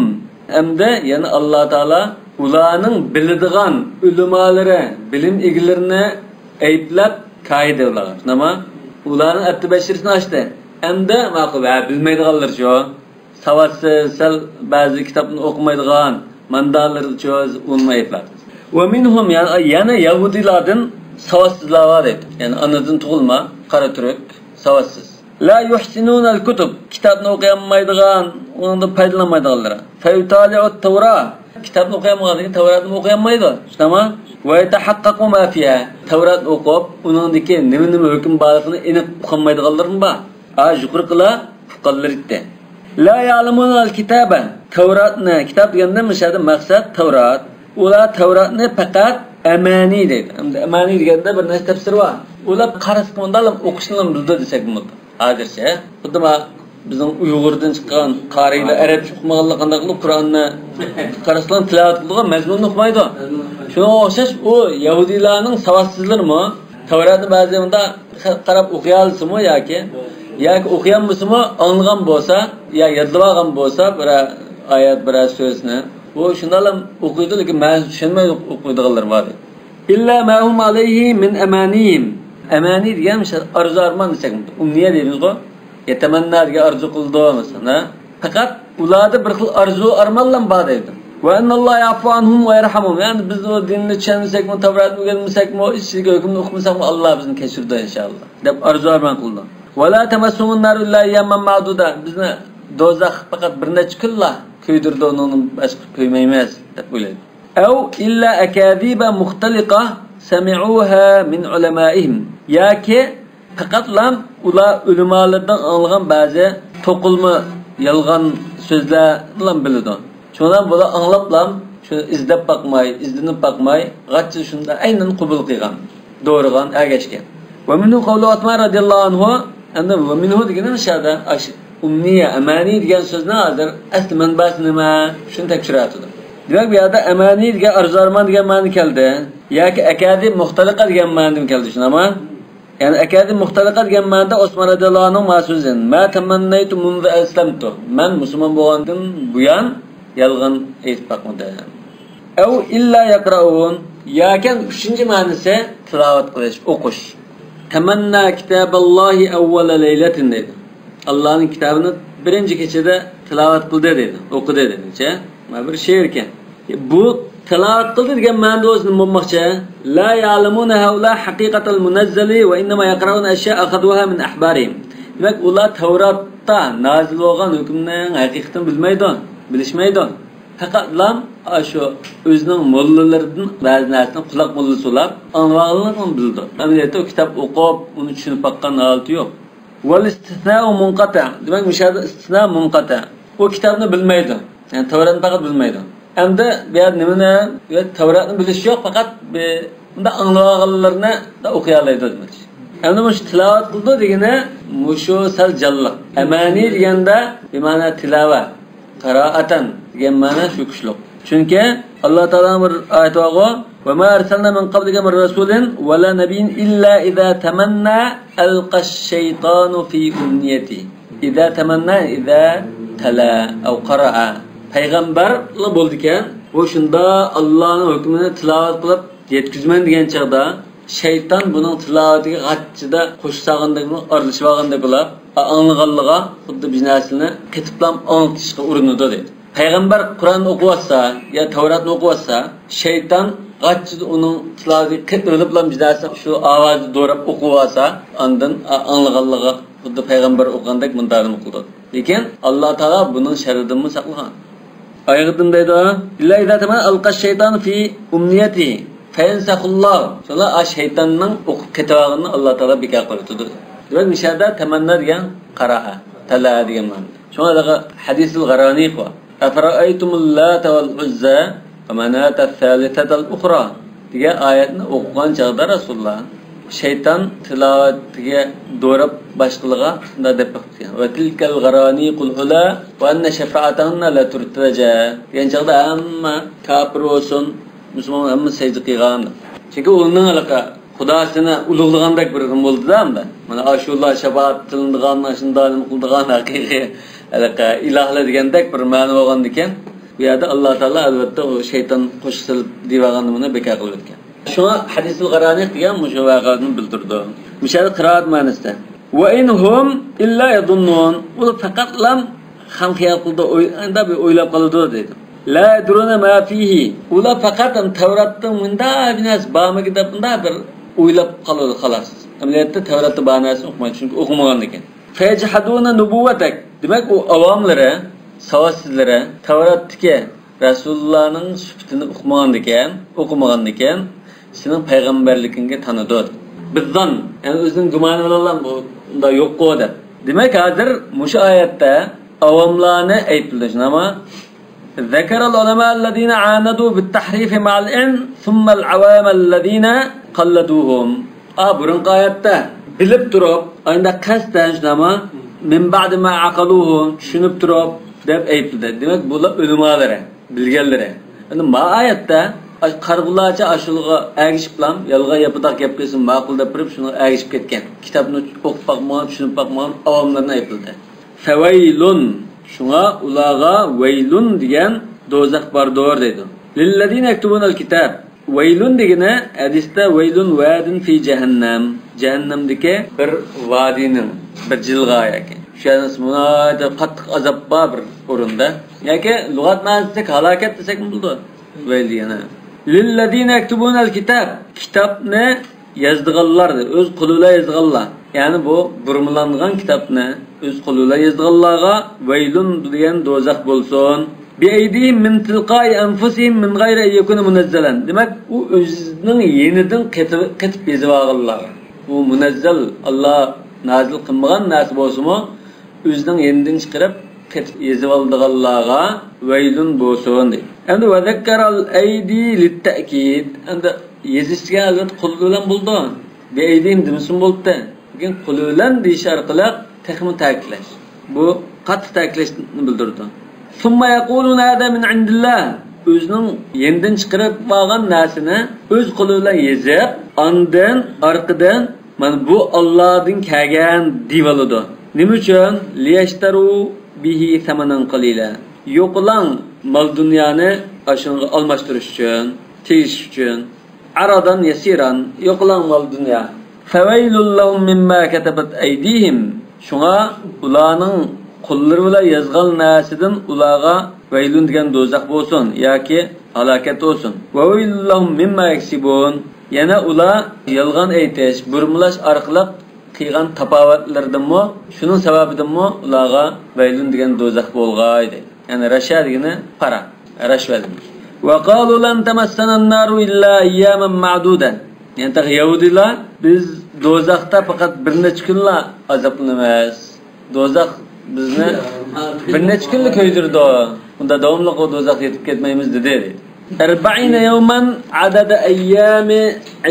hamda yana Alloh taolo ularning bildiğin ulamalari, bilim egilarini ayblab qoidalar. Nima? Ularning atbashirini ochdi. Hamda ma'qul bilmaydiganlar-chi, savatsiz, sal ba'zi kitobni o'qimaydigan mandalar cho'z olmaydilar. Wa minhum, yana yahudilardan savatsizlar var edi. Yani anadan tug'ilma, qora turk, savatsiz. La yuhsinuna al-kutub, kitobni o'qiyamaydigan, undan foydalanmaydiganlar. Faytali'ut Tawra, kitobni o'qiyamaydigan, Tavratni o'qiyamaydi. Shunami? Va yatahaqqaqu ma fiha, Tavratni o'qib, uningdagi nima hukm borligini aniq uqmaydiganlarmi bor? Yuqori qila fuqarlarida. La ya'lamuna al-kitaba, Tavratni, kitob deganda mashada maqsad Tavrat. Ular Tavratni faqat amani deydi. Endi amani deganda bir narsa tafsir var. Ular qarasqondalim o'qishni bildi desak bo'ladi. Hozircha. Xuddi bizning Uyg'urdan chiqqan qarilar arabcha o'qimaganlar qanday qilib Qur'onni qarasqon tilovat qilgan mazmunni o'qimaydi. Shunga o'xshash u yahudiylarning savodsizlarmi? Tavratni ba'zida qarab o'qiy olsinmi yoki o'qiyanmisimi, anlagan bo'lsa, yo yodlab olgan bo'lsa bir oyat, bir so'zni, bu shundalam o'qiydi, lekin men tushunmay o'qiydiganlar bor. İlla ma'hum alayhi min amaniyim. Amani degan arzu armon desak, umniya deymiz-ku. Yatamanna degan arzu qildi masalan. Faqat ularda bir xil arzu armonlar bor deydi. Va annallohu ya'fu anhum va yarhamuhum. Yani biz o dinni tushunmasakmi, Tavratni o'rganmasakmi, ichiga hukmni o'qimasakmi, Alloh bizni kechirdi inshaalloh deb arzu armon qildi. Va la tamassumun nar illa yamman ma'duda. Bizni do'zax faqat bir necha kunlar kuydirdi, uni boshqa kuymaymiz deb o'ylaydi. Aw illa akadiba muxtaliqa sami'uha min ulamaihim. Yoki faqatlam ular ulamolardan olgan ba'zi to'qilma yolg'on so'zlar bilan biladi. Shundan bular anglablam, shuni izlab bakmay, izlanib bakmay, g'achchi shunda aynan qabul qilgan, to'g'rigan agashgan. Va minhu qawlu Usmon radhiyallohu anhu, endi va minhu degani shada umniya amani degan so'zni hozir asli manbasi nima? Shuni tekshiradi. Demak bu yerda amani degan arzu-armon degan ma'no keldi, yoki akadi muxtaliqa degan ma'no keldi, shunami? Yani akadi muxtaliqa degan ma'noda Usmon radhiyallohu anhu ma'suzin ma tamannaytu munza aslamtu. Men musulmon bo'lgandan buyon yolg'on aytib baqmadim. Aw illa yaqraun. Yoki uchinchi ma'nosi tilovat qilish, o'qish. Tamanna kitaballahi awwal laylatin dedi. Allohning kitobini birinchi kechada tilovat qildi dedi, o'qidi dedi-chi. Mana bir she'r ekan. Bu tilovat qildi degan ma'noda o'zini bo'lmoqchi. La ya'lamuna haula haqiqatal munazzali va inma yaqrauna ashya akhadwaha min ahbarihim. Demak, ular Tavratda nozil bo'lgan hukmning haqiqatini bilmaydi, bilishmaydi. Faqat lam shu o'zining mollalaridan ba'zi narsani quloq mollasolab, anvoqlarni bildi. Amaliyotda o kitob o'qib, uni tushunib bakkan holati yo'q. Wal istisna'u munqata. Demak, mishada istisna munqata. O kitobni bilmaydi. Yani Tavratni faqat bilmaydi. Endi bu yer nimani? Tavratni bilish yo'q, faqat bunda anglag'anlarni da o'qiy oladi demak. Endi bu tilovat qildi degani, mushu sal jalla. Amani deganda bu ma'no tilovat, qiraatan degan ma'no shu kuchliq. Chunki Alloh taolo bir oyat o'qi: "Va ma arsalna min qablika min rasulin va la nabiyyin illa idza tamanna alqash-shaytanu fi umniyati." İza tamanna idza tala aw qara'a. Payg'ambarlar bo'ldi ekan, o shunda Allohning hukmini tilovat qilib yetkizman degan chaqda shayton buning tilovatiga g'achchida qo'shsag'andek aralashib olgandek bo'lib, anglaganligiga xuddi biznasini ketiblam anglitishga urinadi dedi. Payg'ambar Qur'onni o'qiyotsa, yo Tavratni o'qiyotsa, shayton g'achchida uning tilovatiga ketib bilan biznasi shu ovozni do'rab o'qiyotsa, ondan anglaganligiga xuddi payg'ambar o'qigandek muntalim qildi. Lekin Alloh taolo buning sharridan saqlagan. Oyatdan deydi: "Illa idza tamanna alqash-shaytanu fi umniyati fayansakhullah." Şolar shaytonning o'qib ketganini Alloh taolo bekor qildi. Demak, mishada tamanna degan qara'a, tala degan ma'no. Shunga hadisul Gharani qo. Afara'aytumul lata wal uzza va manata ath-thalithata al-ukhra degan oyatni o'qigan chaqda Rasululloh shayton tilovatiga do'rab boshqalarga shunda deb qo'ygan. Va tilkal gharani qul ula va anna shafa'atanna la turtaja. degan chaqda hamma kafir bo'lsin, musulmon hamma sajda qilgan. Chunki uning alaqa Xudosini ulug'lagandek bir rim bo'ldi-da hamda. Mana ashulloh shafaat tilindigan, shundan qildigan haqiqiy alaqa ilohlar degandek bir ma'no bo'lgan ekan. Bu yerda Alloh taolo albatta o shayton qo'shilib deganini bekor qilib o'tgan. Şuna hadisul Gharani degan mushu voqeani bildirdi. Mishada qiroat ma'nosida. Va inhum illa yadunnun. U faqat lam ham xiyol qildi, endi bir o'ylab qoldi dedi. La yadruna ma fihi. Ular faqat Tavratda bunda binas ba'miga deb bunda bir o'ylab qoladi xolos. Amaliyotda Tavratda ba'nosini o'qimaydi, chunki o'qimagan ekan. Fajhaduna nubuwatak. Demak, u avomlari, savodsizlari Tavratdagi Rasulullohning sifatini o'qimagan ekan, sening payg'ambarligingga tanidi. Bizdan, yani o'zining gumoni bilan bunda yo'q qo'ydi. Demak, hozir mushu oyatda avomlarni aytildi, nima? ذكر العلماء الذين عاندوا بالتحريف مع العلم ثم العوام الذين قلدوهم. Burun ayette bilip durup ayında kasten şunama min ba'di ma aqaluhu düşünüp durup deb aytıldı. Demek bular ulamalara, bilgenlere. Endi ma ayette qarg'ulacha ashulga agishiblam, yalg'a yapidak gap kelsin ma'qul deb turib shuni agishib ketgan. Kitobni o'qib baqman, tushunib baqman avomlarga aytildi. Fawaylun shunga ularga waylun degan do'zax bordir dedi. Lillazina yaktubunal kitab. Waylun degani hadisda waylun wadin fi jahannam. Jahannamdagi bir vadining bir jilg'a ekan. Shuni ismida qattiq azob bor bir o'rinda. Yoki lug'at ma'nosida halokat desak bo'ldi. Wayl degani. Lillazina yaktubunal kitab. Kitobni yazdiganlar, o'z qo'li bilan yazdiganlar. Ya'ni bu burmulangan kitobni o'z qo'li bilan yazdiganlarga waylun degan do'zax bo'lsin. Bi'aydihim min tilqa'i anfusihim min g'ayri yakuna munazzalan. Demak, u o'zining yenidan qetib yezib olganlar. Bu munazzal Allah nazil qilmagan narsa bo'lsa-mu, o'zining yenidan chiqarib qetib yezib olganlarga waylun bo'lsin deydi. Endi va zakkaral aydi lit-ta'kid. Endi yezishga albatta qo'l bilan bo'ldi. Bi'aydihim demisin bo'ldi. Lekin qo'l bilan deyish orqali texmi ta'kidlash. Bu qattiq ta'kidlashni bildirdi. Summa yaquluna hada min indillah. O'zining yendan chiqarib olgan narsani o'z qo'li bilan yezib, ondan orqadan mana bu Allohdan kelgan divaladi. Nima uchun? Liyashtaru bihi samanan qalila. Yo'qlan mal dunyoni ashunga almashtirish uchun, tegish uchun. Aradan yasiran yo'qlan mal dunya. Fawailul lahum mimma katabat aydihim. Shunga ularning qo'llari bilan yozgan narsadan ularga vaylun degan do'zax bo'lsin yoki halokat bo'lsin. Va vaylun mimma yaksibun. Yana ular yolg'on aytish, burmulash orqali qilgan tapovatlardanmi, shuning sababidanmi ularga vaylun degan do'zax bo'lg'aydi. Ya'ni rasha degani para, rashva. Va qalu lan tamassana an-naru illa ayyaman ma'duda. Yani Yahudilar biz do'zaxda faqat bir necha kunlar azoblanamiz. Do'zax bizni bir necha kunlik ko'ydirdi. Unda davomli do'zax yetib ketmaymiz dedi. 40 yawman adada ayyami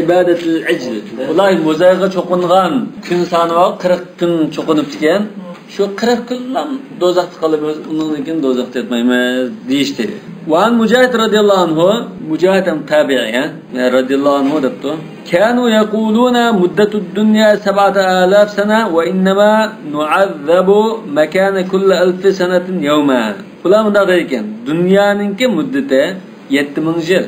ibadatil ijl. Ular mo'zayga cho'qingan kun soni 40 kun cho'qinib ekan. Shu 40 kundan do'zaxda qolamiz, undan keyin do'zaxda yetmaymiz deyishdi. Va Mujahid radhiyallohu anhu, Mujahid ham tabi'i, radhiyallohu anhu debdi. Kanu yaquluna muddatud dunya 7000 sana va innama nu'azzabu makana kulli 1000 sanatin yawma. Ular bunda deyken, dunyoning muddati 7000 yil.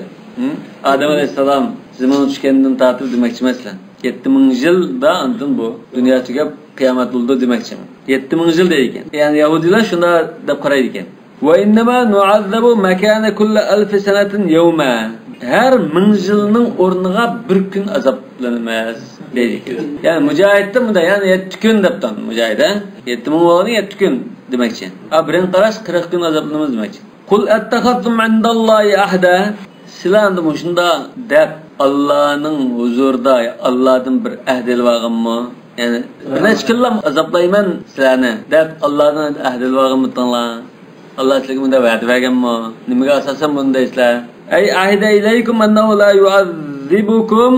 Adam alayhisalom zaman tushgandan tortib demoqchi emaslar. 7000 yilda andan bu dunyo tugab qiyomat bo'ldi demoqchi. 7000 yil deydi ekan. Ya'ni Yahudilar shunda deb qaraydi ekan. Va innama nu'azzabu makana kulli 1000 sanatin yawma. Her 1000 yilning o'rniga bir kun azoblanamiz deydi. Ya'ni Mujohidda bunda yani 7 kun debdan Mujohid, 7000 bo'lgani 7 kun demoqchi. Birin qarash 40 kun azoblanamiz demoqchi. Qul attakhadtum indallohi ahda. Sizlarni shunda deb Allohning huzurida Allohdan bir ahd elvaganmi? Yani bir necha kunlar azoblayman sizlarni deb Allohdan ahd elvaganmitinglar? Allah sizlarga bunda va'da berganmi? Nimaga asosan bundaysizlar? Ay ahida ilaykum annahu la yu'azzibukum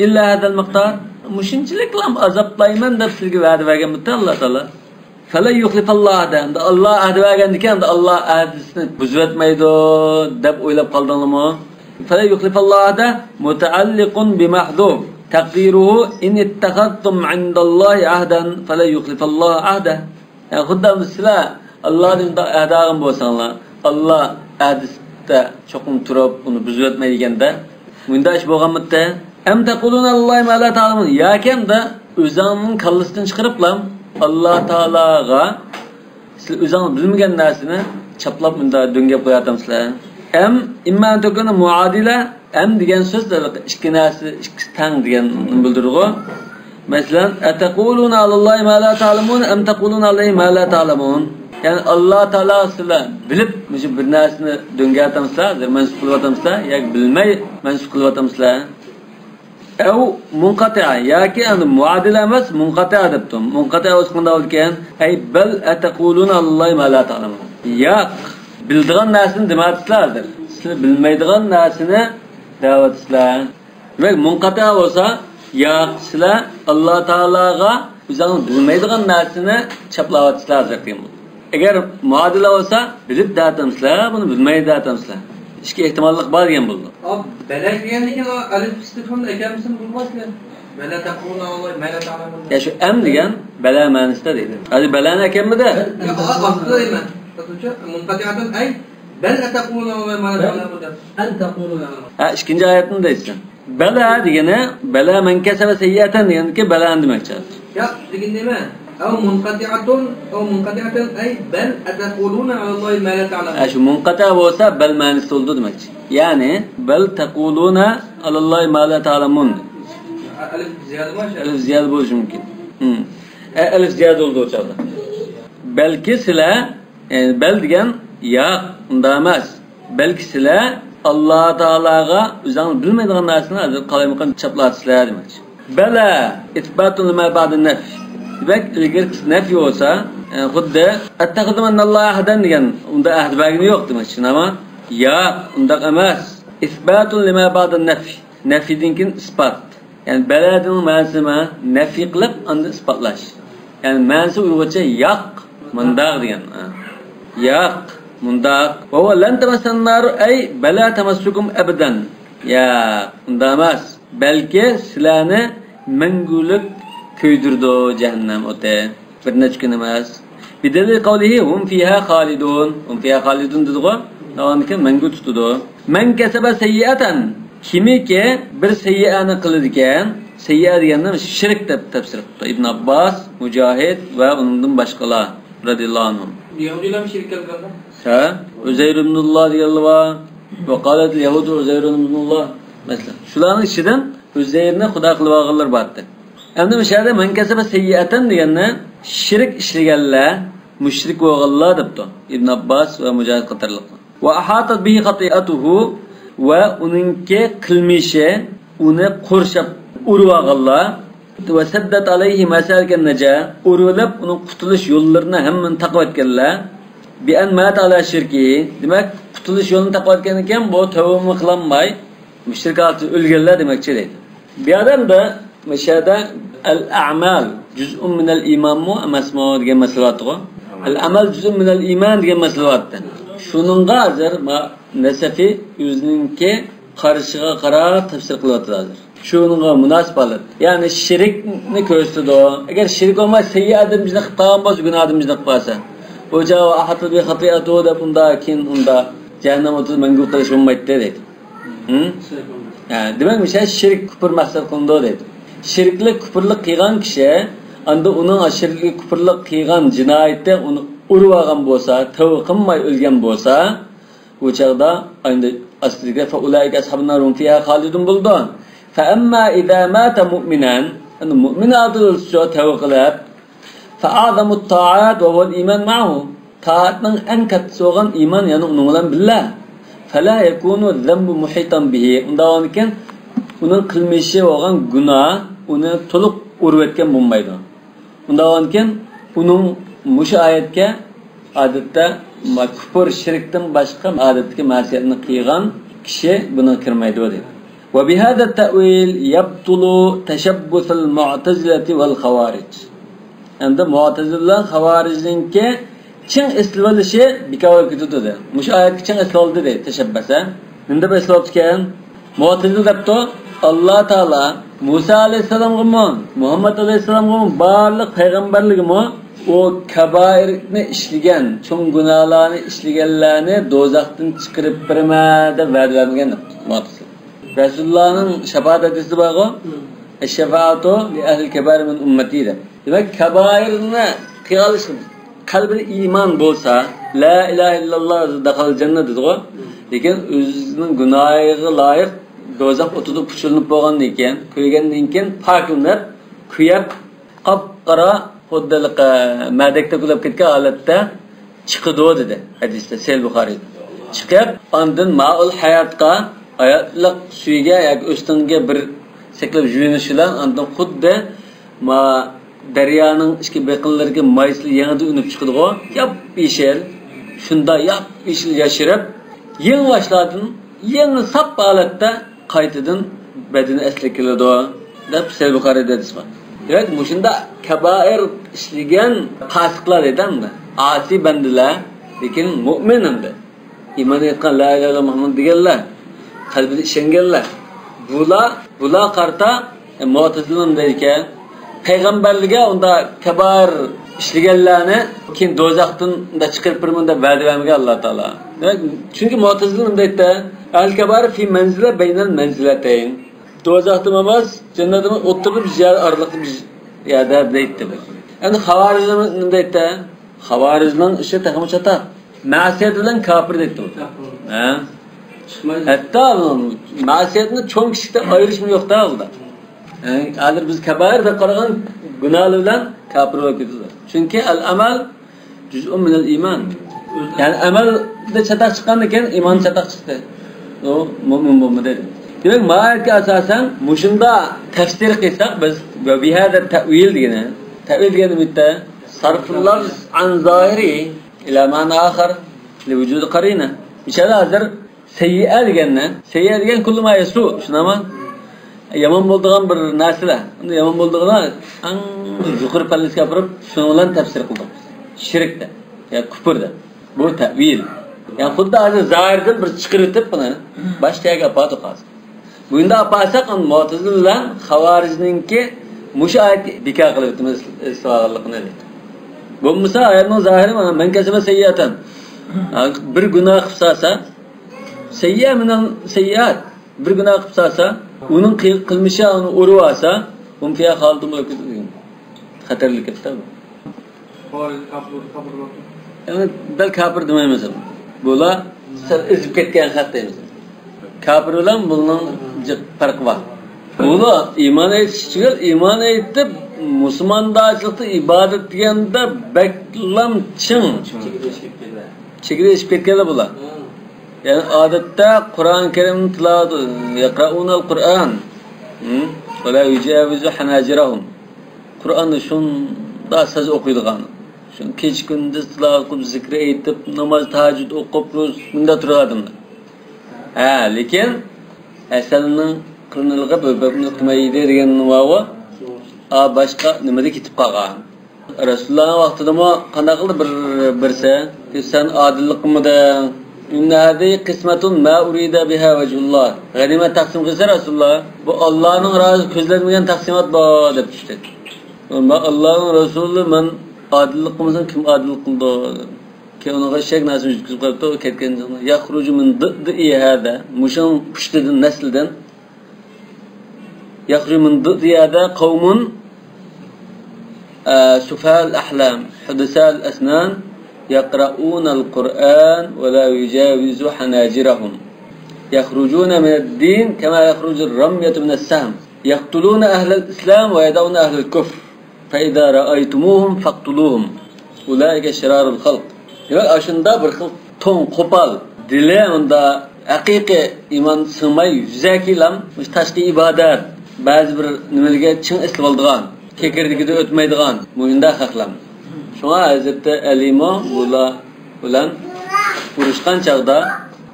illa hadal miqdar. Mushinchiliklam azoblayman deb sizga va'da berganmi Allah taala? Fala yuxlifalloh da. Allah ahd bergandikan Allah ahdisini buzib etmaydi deb o'ylab qoldinglarmi? Fala yuxlifalloh da mutaalliqun bimahdhuf. Taqdiruhu in ittakhadtum 'indallohi ahdan fala yuxlifalloh ahda. Yani xuddi sizlar Allohning ahdigan bo'lsanglar, Allah ahdisda cho'qim turib uni buzib etmaydiganda, bunda ish bo'lganmi-da? Am taquluna Allohi ma la ta'lamun. Yakanda o'zingning kallasidan chiqariblam Allah Taalaga siz o'zingiz bilmagan narsani chaplab bunda dongab qo'yatamsizlar. Am imma tokana muadila am degan so'zlar ikki narsa ikki tang degan bildirg'i. Masalan, ataquluna Allohi ma la ta'lamun am taquluna Allohi ma la ta'lamun. Yani Allah Taala sizlar bilib shu bir narsani dongaytamsizlar, mansub qilyapsizlar yoki bilmay mansub qilyapsizlar. Ev munqati'a yoki endi muadila emas munqati'a debdim. Munqati'a o'z qanday bo'lgan? Ay bal ataquluna Allohi ma la ta'lamun. Yo'q, bildiğin narsani demoqchilardir. Sizlar bilmaydigan narsani da'vatsizlar. Ve munqati bo'lsa, ya sizlar Alloh taologa o'zingiz bilmaydigan narsani chaplayotsizlar degan. Agar muadila bo'lsa, bilib da'vatamsizlar, buni bilmay da'vatamsizlar. İki ehtimollik bor degan bo'ldi. Ab bala deganligiga alif istifhomda ekanmisin bilmasmi? Bala taquluna Alloh mala ta'lamun. Ya şu em degan bala ma'nosida deydi. Hadi balani ekanmidi? Aslida deyman. Tushuncha munqati'atun ay bal taquluna Alloh mala ta'lamun. An taquluna. Ha, ikinci ayetini deysin. Bala degani bala man kasaba sayyi'atan deganki balani demakchi. Ya degan nima? Aw munqati'atun ay bal taquluna Alloh mala ta'lamun. Ha, şu munqati bo'lsa bal ma'nosida bo'ldi demakchi. Ya'ni bal taquluna Alloh mala ta'lamun. Alif ziyada mı? Alif ziyada bo'lishi mumkin. Alif ziyada bo'ldi o chog'da. Balki sizlar, bal degan yo'q, unda emas. Balki sizlar Alloh taolaga o'zingiz bilmaydigan narsani qalaymiqan chaplatsizlar demoqchi. Bala isbatun lima ba'da nafy. Demak, ilgari nafy bo'lsa, xuddi attaxidumanallohu ahadan degan, unda ahd bagini yo'q demoqchi. Nima? Yo'q, unda emas. Isbatun lima ba'da nafy. Nafydan keyin isbat. Yani beladın ma'nosini nafiy qilib, unda isbotlash. Yani ma'nosi uyg'urcha yo'q, mundaq degan. Yo'q, mundaq. Va huwa lan tamassannaru ay bala tamassukum abadan. Ya, unda emas. Balki sizlarni mangulik kuydirdi jahannam o'ti. Bir necha kun emas. Bidalil qawlihi hum fiha khalidun. Hum fiha khalidun dedi-ku. Navamki mangu tutdi. Man kasaba sayyi'atan. Kimiki bir sayyi'ani qiladigan, sayyi'a deganda shirk deb tafsir qildi. Ibn Abbas, Mujahid va undan boshqalar radhiyallohu anhum. Yahudilar shirk qilganlar. Ha, Uzayr ibnulloh deganlar va qalat al-yahud Uzayr ibnulloh. Masalan, shularning ichidan Uzayrni xudo qilib olganlar bordi. Endi bu yerda man kasaba sayyi'atan deganda shirk ishlaganlar, mushrik bo'lganlar debdi. Ibn Abbas va Mujahid qatorliqlar. Va ahatat bihi qati'atuhu ve onunki kılmışı onu korşap urvağalla ve seddet aleyhi meselken nece urulup onun kurtuluş yollarına hemen takip etkenler bir en mehmet ala şirki demek kurtuluş yolunu takip etkenken bu tövbümü kılanmay müşrikatı ülgeller demekçe değil. Bir adam da meşede el-a'mal cüz'un minel iman mu emesma diye meselevatı o. El-amal cüz'un minel iman diye meselevatı. Şununla hazır nesefi yüzününki karşığa qarab tafsir qilyapti hazır. Şununla münasip alıp. Yani şirkni ko'rsatdi o. Agar shirk olmay sayyi'adim bizne qilib qolgan bo'lsa, gunohim bizne qilib qolsa. O javob ahatu bi xati'atu deb unda keyin unda jahannam o'tida mangu qilish bo'lmaydi dedi. Demak, misha shirk kufr maqsad qilindi dedi. Shirklik kufrlik qilgan kishi anda uning shirklik kufrlik qilgan jinoyatda uni urib olgan bo'lsa, tavba qilmay o'lgan bo'lsa, bu çağda aynı aslında fa ulaika ashabun narun fiha khalidun buldan. Fa amma iza mata mu'minan, yani mu'min adılsa tavba qilib, fa azamut ta'at ve huvel iman ma'hu. Ta'atning en kattasi bo'lgan iman, ya'ni uning bilan billah. Fala yakunu zambu muhitan bihi. Undan keyin uning qilmishi bo'lgan gunoh uni to'liq urib etgan bo'lmaydi. Undan keyin uning mushu oyatga odatda kufr shirkdan boshqa odatdagi ma'siyatni qilgan kishi buni kirmaydi dedi. Va bi hada ta'wil yabtulu tashabbus al-mu'tazilati wal khawarij. Endi mu'tazilalar xavarijninki chin islolishi bekor ketdi dedi. Mush oyatga chin isloldi dedi tashabbasa. Endi bu islolgan mu'tazil debdi Alloh taolo Musa alayhisalomga Muhammad alayhisalomga barliq payg'ambarligimi o kabairni işleyen, çoğun günahlarını işleyenlerini dozaqdan çıkarıp birme de verdilerken muhatasıl. Resulullah'ın şefaat hadisi var o. Şefaatu li ehl-i kebair min ümmeti de. Demek kabairine kıyalışın. Kalbine iman bolsa, la ilahe illallah dakal cennet dedi o. Lekin özünün günahıga layık dozaq otuda puçulunub boğan iken, köygen iken paklanıp, kuyap, qapqara xuddalik madakda kulab ketgan holatda chiqdi dedi hadisda Sahih Buxoriy. Chiqib, ondan ma'ul hayotga, hayotliq suyga yoki o'stinga bir saklab yuvinish bilan ondan xuddi daryoning ichki beqinlariga maysli yanada unib chiqdi-ku. Yap yeshil, shunda yashirib, yangi boshladin, yangi sap holatda qaytadan badani asli keladi deb Sahih Buxoriyda hadis bor. Demak, shunda kabair ishlagan fasiqlar edamda. Asi bandalar, lekin mu'min hamda. İman etgan la ilahe illallah Muhammad deganlar, qalbida ishonganlar. Bular qarta Mu'tazilim deyken payg'ambarlarga unda kabair ishlaganlarni keyin do'zaxdan da chiqarib birman deb va'da bermagan Alloh taolo. Demak, chunki Mu'tazilim deydi, al-kabair fi manzila baynal manzilatayn. Do'zaxda emas, jannatda o'tirib yer oraliqda bir yerda deydi. Endi xavorijlar nima deydi? Xavorijning ishi taqimi chata. Ma'siyat bilan kafir deydi. Ha? Hatta ma'siyatni cho'ng kichikdan ayirishmi yo'qda unda. Hozir biz kabair deb qaragan gunohlar bilan kafir bo'lib ketadi. Chunki al-amal juz'un min al-iman. Ya'ni amalda chataq chiqqandan keyin iymon chataq chiqdi. O mu'min bo'lmadi. Demak, ma'rifga asosan mushunda tafsir qilsak biz bi hada ta'wil degani. Ta'wil degani bitta sarfullar an zohiri ila ma'na akhar li vujud qarina. Misol hozir sayyi'a degan kullu ma yasu. Shunaman yomon bo'ladigan bir narsalar. Unda yomon bo'ladigan ang yuqori pallasga borib, shuni bilan tafsir qildik. Shirkda, ya kufrda. Bu ta'wil. Yani xuddi hozir zohirdan bir chiqirib o'tib buni boshqaga apadi qoldi. Bunda apasak Mu'tazilalar xavorijninki mushu oyat bekor qilib o'timiz istiqbollikni dedi. Bo'lmasa oyatning zohiri mana men kasaba sayyiatan. Bir gunoh qilsa sayyi'a minan sayyiat. Bir gunoh qilsa uning qilmishi uni urib olsa, uni fiya xaldim bo'lib ketadi. Xatarli ketdi bu. Xavorij kafir bo'ldi. Yani bel kafir demaymiz. Bular sal ezib ketgan xat deymiz. Kafir bilan bunun farqi bor. Bular iymon etishchilar iymon etib musulmondachilikda ibodat deganda baklam ching chegirishib ketganlar bular. Yani odatda Qur'on Karimni tilovat yaqraunal Qur'on. Va la yujavizu hanajirahum. Qur'onni shunda siz o'qiydigan. Shun kech kunduz tilovat qilib zikr aytib, namoz tahajjud o'qib, bunda turadimlar. Lekin asalning qilinilg'i bo'libni qilmaydi degan nimaga boshqa nimada ketib qolgan. Rasululloh vaqtida qanday qildi birsa, sen odillikmida innahadi qismatun ma urida biha wajhulloh. G'animat taqsim qilsa Rasululloh, bu Allohning rozi ko'zlanmagan taqsimot bor deb tushdi. Va Allohning rasuli men odilligimizni kim odil qildi? Ki onaga shak narsa yutqizib qo'yibdi, ketgan joyda yakhruju min diddi hada, mushun pushtidan nasldan yakhruju min diddi hada qawmun sufal ahlam, hudasal asnan يقرؤون القرآن ولا يجاوز حناجرهم يخرجون من الدين كما يخرج الرمية من السهم يقتلون أهل الإسلام ويدعون أهل الكفر فإذا رأيتموهم فاقتلوهم أولئك شرار الخلق. Demek aşında bir ton kopal dile onda hakiki iman sığmay yüzeki lam taşki ibadet bazı bir nimelige çın esli olduğan kekirdikide ötmeydiğan muyunda haklam. Şuna Hazreti Alimo bulan urushgan chaqda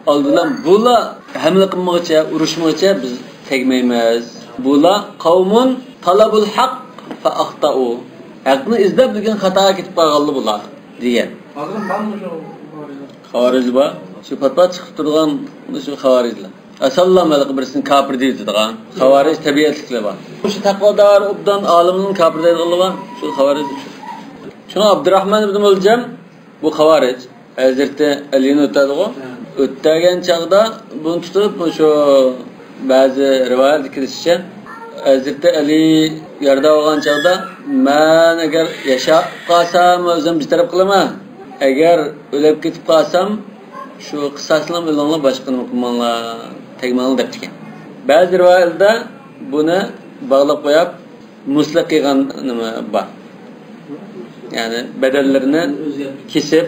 oldidan bular hamla qilmoqcha, urushmoqcha biz tegmaymiz. Bular qavmun talabul haq fa axtau. Haqni izlab degan xatoga ketib qolganlar bular degan. Hozir hamma shu xavorij bor. Shu fatva chiqib turgan shu xavorijlar. Asallam malaqi birisini kafir deydigan xavorij tabiatliklar bor. Shu taqvodor obdan olimning kafir deydiganlar bor. Shu xavorij Şuna Abdurrahman ibn Muljam bu xavarij Hazreti Ali'ni o'tadigo. O'tgan chaqda buni tutib shu ba'zi rivoyat kirishicha Hazreti Ali yerda olgan chaqda men agar yashab qolsam o'zim bir taraf qilaman. Agar o'lib ketib qolsam shu qissasini bilinglar boshqa nima qilmanglar, tegmanglar deb ekan. Ba'zi rivoyatlarda buni bog'lab qo'yib muslaq qilgan nima bor. Yani bedellerini kesip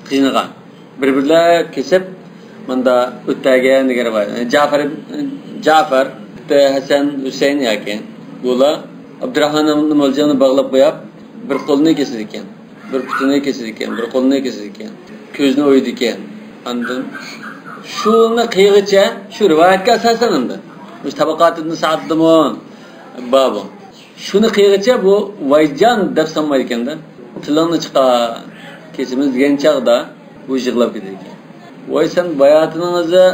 kıyınıgan. Birbirler kesip bunda ötteğen digeri var. Cafer, Hasan, Hüseyin yakin. Bula Abdurrahman Muljam'ı bağlap koyup bir kolunu kesilirken, bir putunu kesilirken, bir kolunu kesilirken. ko'zni o'ydi ekan. Andan shuni qiygicha shu rivoyatga asosan unda. O'sha tabaqat ibn Sa'ddimon babu. Shuni qiygicha bu vayjan deb sanmaydi ekanda. Tilini chiqa kesimiz degan chaqda bu yig'lab ketadi. Voy sen bayotiningizda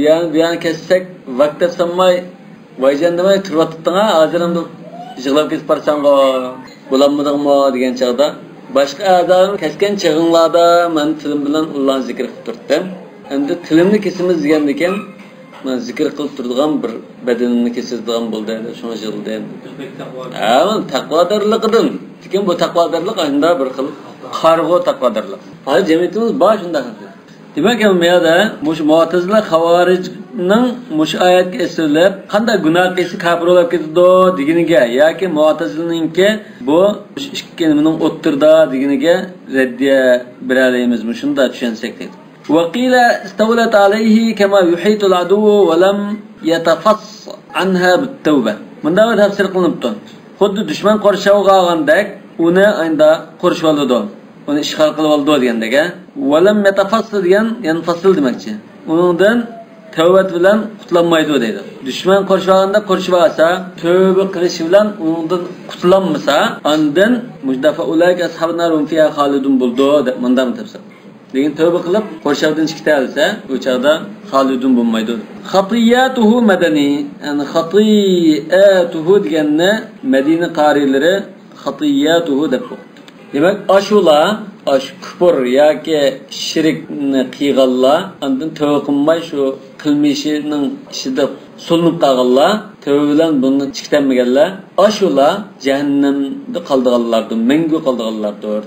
yani kessak vaqt deb sanmay vayjan demay turibding-a, hozirmda yig'lab ketib barsango bo'lanmadingmi degan chaqda boshqa a'zolarni kesgan chig'inglarda men tilim bilan Alloh zikr qilib turdim. Endi tilimni kesimiz degan ekan, men zikr qilib turadigan bir badanimni kesadigan bo'ldi deb shuni yig'ildim. Men taqvodorligidan. Lekin bu taqvodorlik aslida bir xil qarg'u taqvodorlik. Hozir jamiyatimiz bor shunday. Demak, bu yerda Mu'tazila Xawarijning mush oyatga eslab qanday gunoh qilsa kafir bo'lib ketadi deganiga yoki Mu'tazilaninki bu ikki nimaning o'ttirda deganiga raddiya beralaymiz. Shunda tushunsak deydi. وقيل استولت عليه كما يحيط العدو ولم يتفص عنها بالتوبة. من ده tafsir qilinibdi. Xuddi dushman qo'rshovga olgandek uni endi qo'rshib oldi. Uni ishg'ol qilib oldi degandek. Walam yatafassal degan yanfasil demakchi. Uningdan tavbat bilan qutlanmaydi deydi. Dushman qo'rshog'anda qo'rshib olsa, tavba qilish bilan uningdan qutlanmasa, andan mujdafa ulayka ashabun nar fiha xalidun buldu deb bundan tafsir. Lekin tövbe qilib qo'rshovdan chiqib olsa, u chaqda xolidun bo'lmaydi. Xatiyatuhu madani, ya'ni xatiyatuhu deganni Madina qorilari xatiyatuhu deb o'qidi. Demak, ashula, kufr yoki shirkni qilganlar, undan tövbe qilmay shu qilmishining ishida so'linib qolganlar, tövbe bilan bundan chiqmaganlar, ashula jahannamda qoldiganlardir, mangu qoldiganlardir.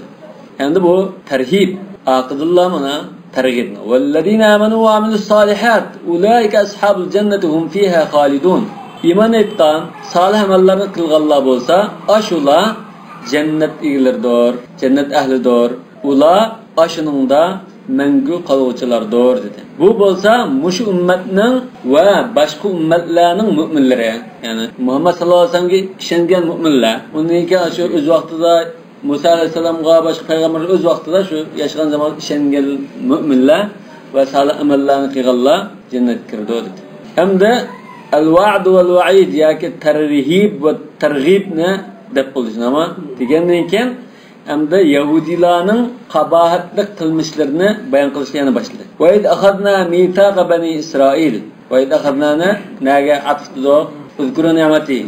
Endi bu tarhib Aqidullah mana targ'ibni. Vallazina amanu va amilus solihat ulaika ashabul jannati hum fiha khalidun. Iymon etgan, salih amallarni qilganlar bo'lsa, ashular jannat egalaridir, jannat ahlidir. Ular ashuningda mangu qoluvchilardir dedi. Bu bo'lsa mush ummatning va boshqa ummatlarning mu'minlari, ya'ni Muhammad sallallohu alayhi vasallamga ishongan mu'minlar. Uniki shu o'z vaqtida Musa alayhisalomga boshqa payg'ambarlar o'z vaqtida shu yashagan zaman ishongan mu'minlar va salih amallarni qilganlar jannatga kirdi dedi. Hamda al-va'd wal wa'id yoki tarhib va targ'ibni deb qo'llanma degandan keyin hamda yahudilarning qabohatli qilmishlarini bayon qilishni yana boshladi. Va id akhadna mitaqa bani Isroil. Va id akhadnani naga atfdo uzkuru ni'mati.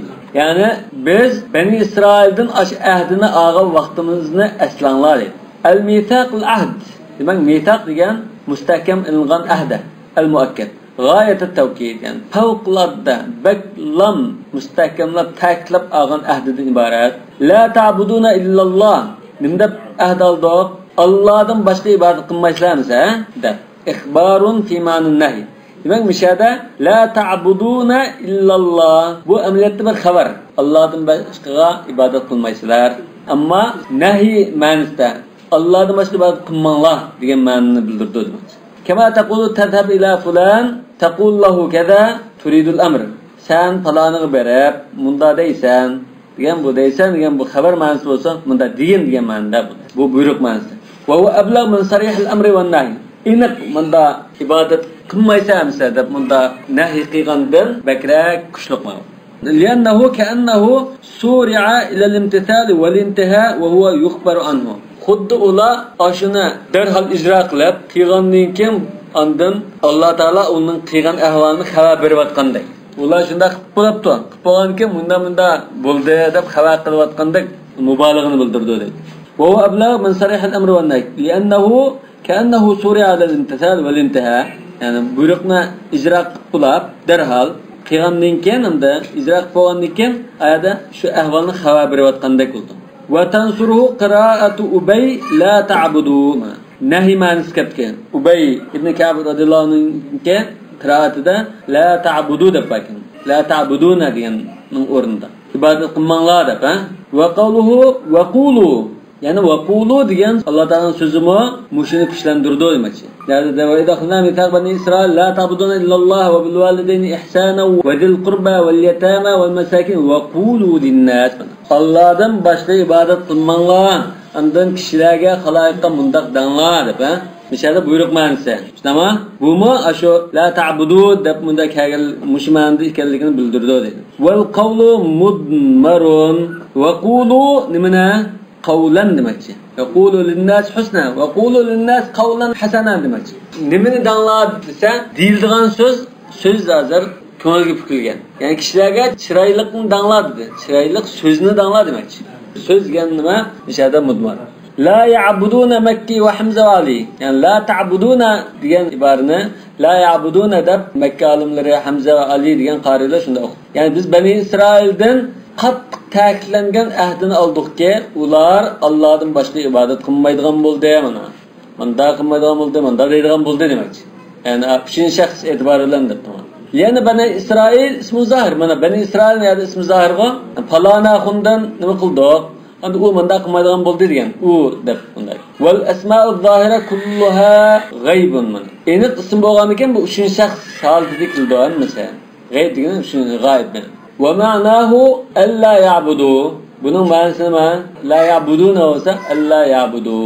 Yani biz Bani İsrail'den ahdini algan vaqtimizni eslanglar dedi. El-mitaqul ahd. Demek mitaq degan mustahkam ilingan ahd, el-muakkad. G'oyat at-tawkid, yani fawqladda baklam mustahkamlab ta'kidlab algan ahdidan iborat. La ta'buduna illalloh. Nimda ahd oldik? Allohdan boshqa ibodat qilmaysizlarmi, deb. İxbarun fi ma'nun nahy. Demek müşahede la ta'buduna illallah. Bu ameliyatda bir xabar. Allah'tan başqa ibadet qilmaysizlar. Amma nahi ma'nosida Allah'tan başqa ibadet qilmanglar degan ma'noni bildirdi demak. Kama taqulu tadhhab ila fulan taqul lahu kaza turidul amr. Sen faloniga berib munda deysan degan bu deysan degan bu xabar ma'nosi bo'lsa munda degan ma'noda bu buyruq ma'nosi. Va huwa ablagh min sarih al-amr wa an-nahy. Iniq munda ibadet qilmaysanmi deb munda nahy qilgandan bakrak kuchliq ma'no. Li'annahu ka'annahu suri'a ila al-imtithal wal-intiha wa huwa yukhbaru anhu. Xuddi ular ashuna darhol ijro qilib qilgandan keyin ondan Alloh taolo uning qilgan ahvolini xabar berayotgandek. Ular shunda qilib qo'yibdi. Qilib qo'ygan keyin munda bo'ldi deb xabar qilayotgandek mubolig'ini bildirdi dedi. Wa huwa ablagh min sarih al-amr wa an-nahy li'annahu ka'annahu suri'a ala al-imtithal wal-intiha. Yani buyruqni ijro qilib darhol qilgandan keyin hamda ijro qilib bo'lgandan keyin ayada shu ahvolni xabar berayotgandek bo'ldi. Va tansuruhu qira'atu Ubay la ta'budu. Nahy ma'nosi ketgan. Ubay ibn Ka'b radhiyallohu anhuga qira'atida la ta'budu deb aytgan. La ta'buduna deganning o'rnida ibodat qilmanglar deb, va qawluhu va qulu. Yani vaqulu degan Alloh taoloning so'zimi mushuni kuchlantirdi demoqchi. Yani davayda qilgan mitaq bani Isroil la ta'buduna illalloh va bil validayni ihsana va zil qurba wal yatama wal masakin va qulu lin-nas. Allohdan boshqa ibodat qilmanglar, undan kishilarga xaloyiqqa mundaq danglar deb, Mishada buyruq ma'nosi. Tamam? Bumi asho la ta'budu deb bunda kelgan mushmanda ekanligini bildirdi dedi. Wal qawlu mudmarun wa qulu nimana qawlan demakchi. Yaqulu lin-nas husna wa qulu lin-nas qawlan hasana demakchi. Nimani dangladi desa, deyiladigan so'z hozir ko'ngilga pukilgan. Ya'ni kishilarga chiroylikni dangladi. Chiroylik so'zni dangladi demakchi. So'z degan nima? Mishada mudmar. La ya'buduna Makki va Hamza va Ali. Yani la ta'buduna degan iborani la ya'buduna deb Makka olimlari Hamza va Ali degan qorilar shunda o'qidi. Yani biz Bani Isroildan qattiq ta'kidlangan ahdini oldikki, ular Allohdan boshqa ibodat qilmaydigan bo'ldi mana. Manda qilmaydigan bo'ldi, manda deydigan bo'ldi demakchi. Yani uchinchi shaxs e'tibori bilan deb tamam. Yani Bani Isroil ismi zahir. Mana Bani Isroil niyada ismi zahirga falana xundan nima qildik? Endi u menda qilmaydigan bo'ldi degan. U deb bunday. Wal asma'u zahira kulluha g'aybun man. Endi ism bo'lgan ekan bu uchinchi shaxs holatida qildigan masalan. G'ayb degan uchinchi g'ayb. Wa ma'nahu alla ya'budu. Buning ma'nosi nima? La ya'buduna bo'lsa alla ya'budu.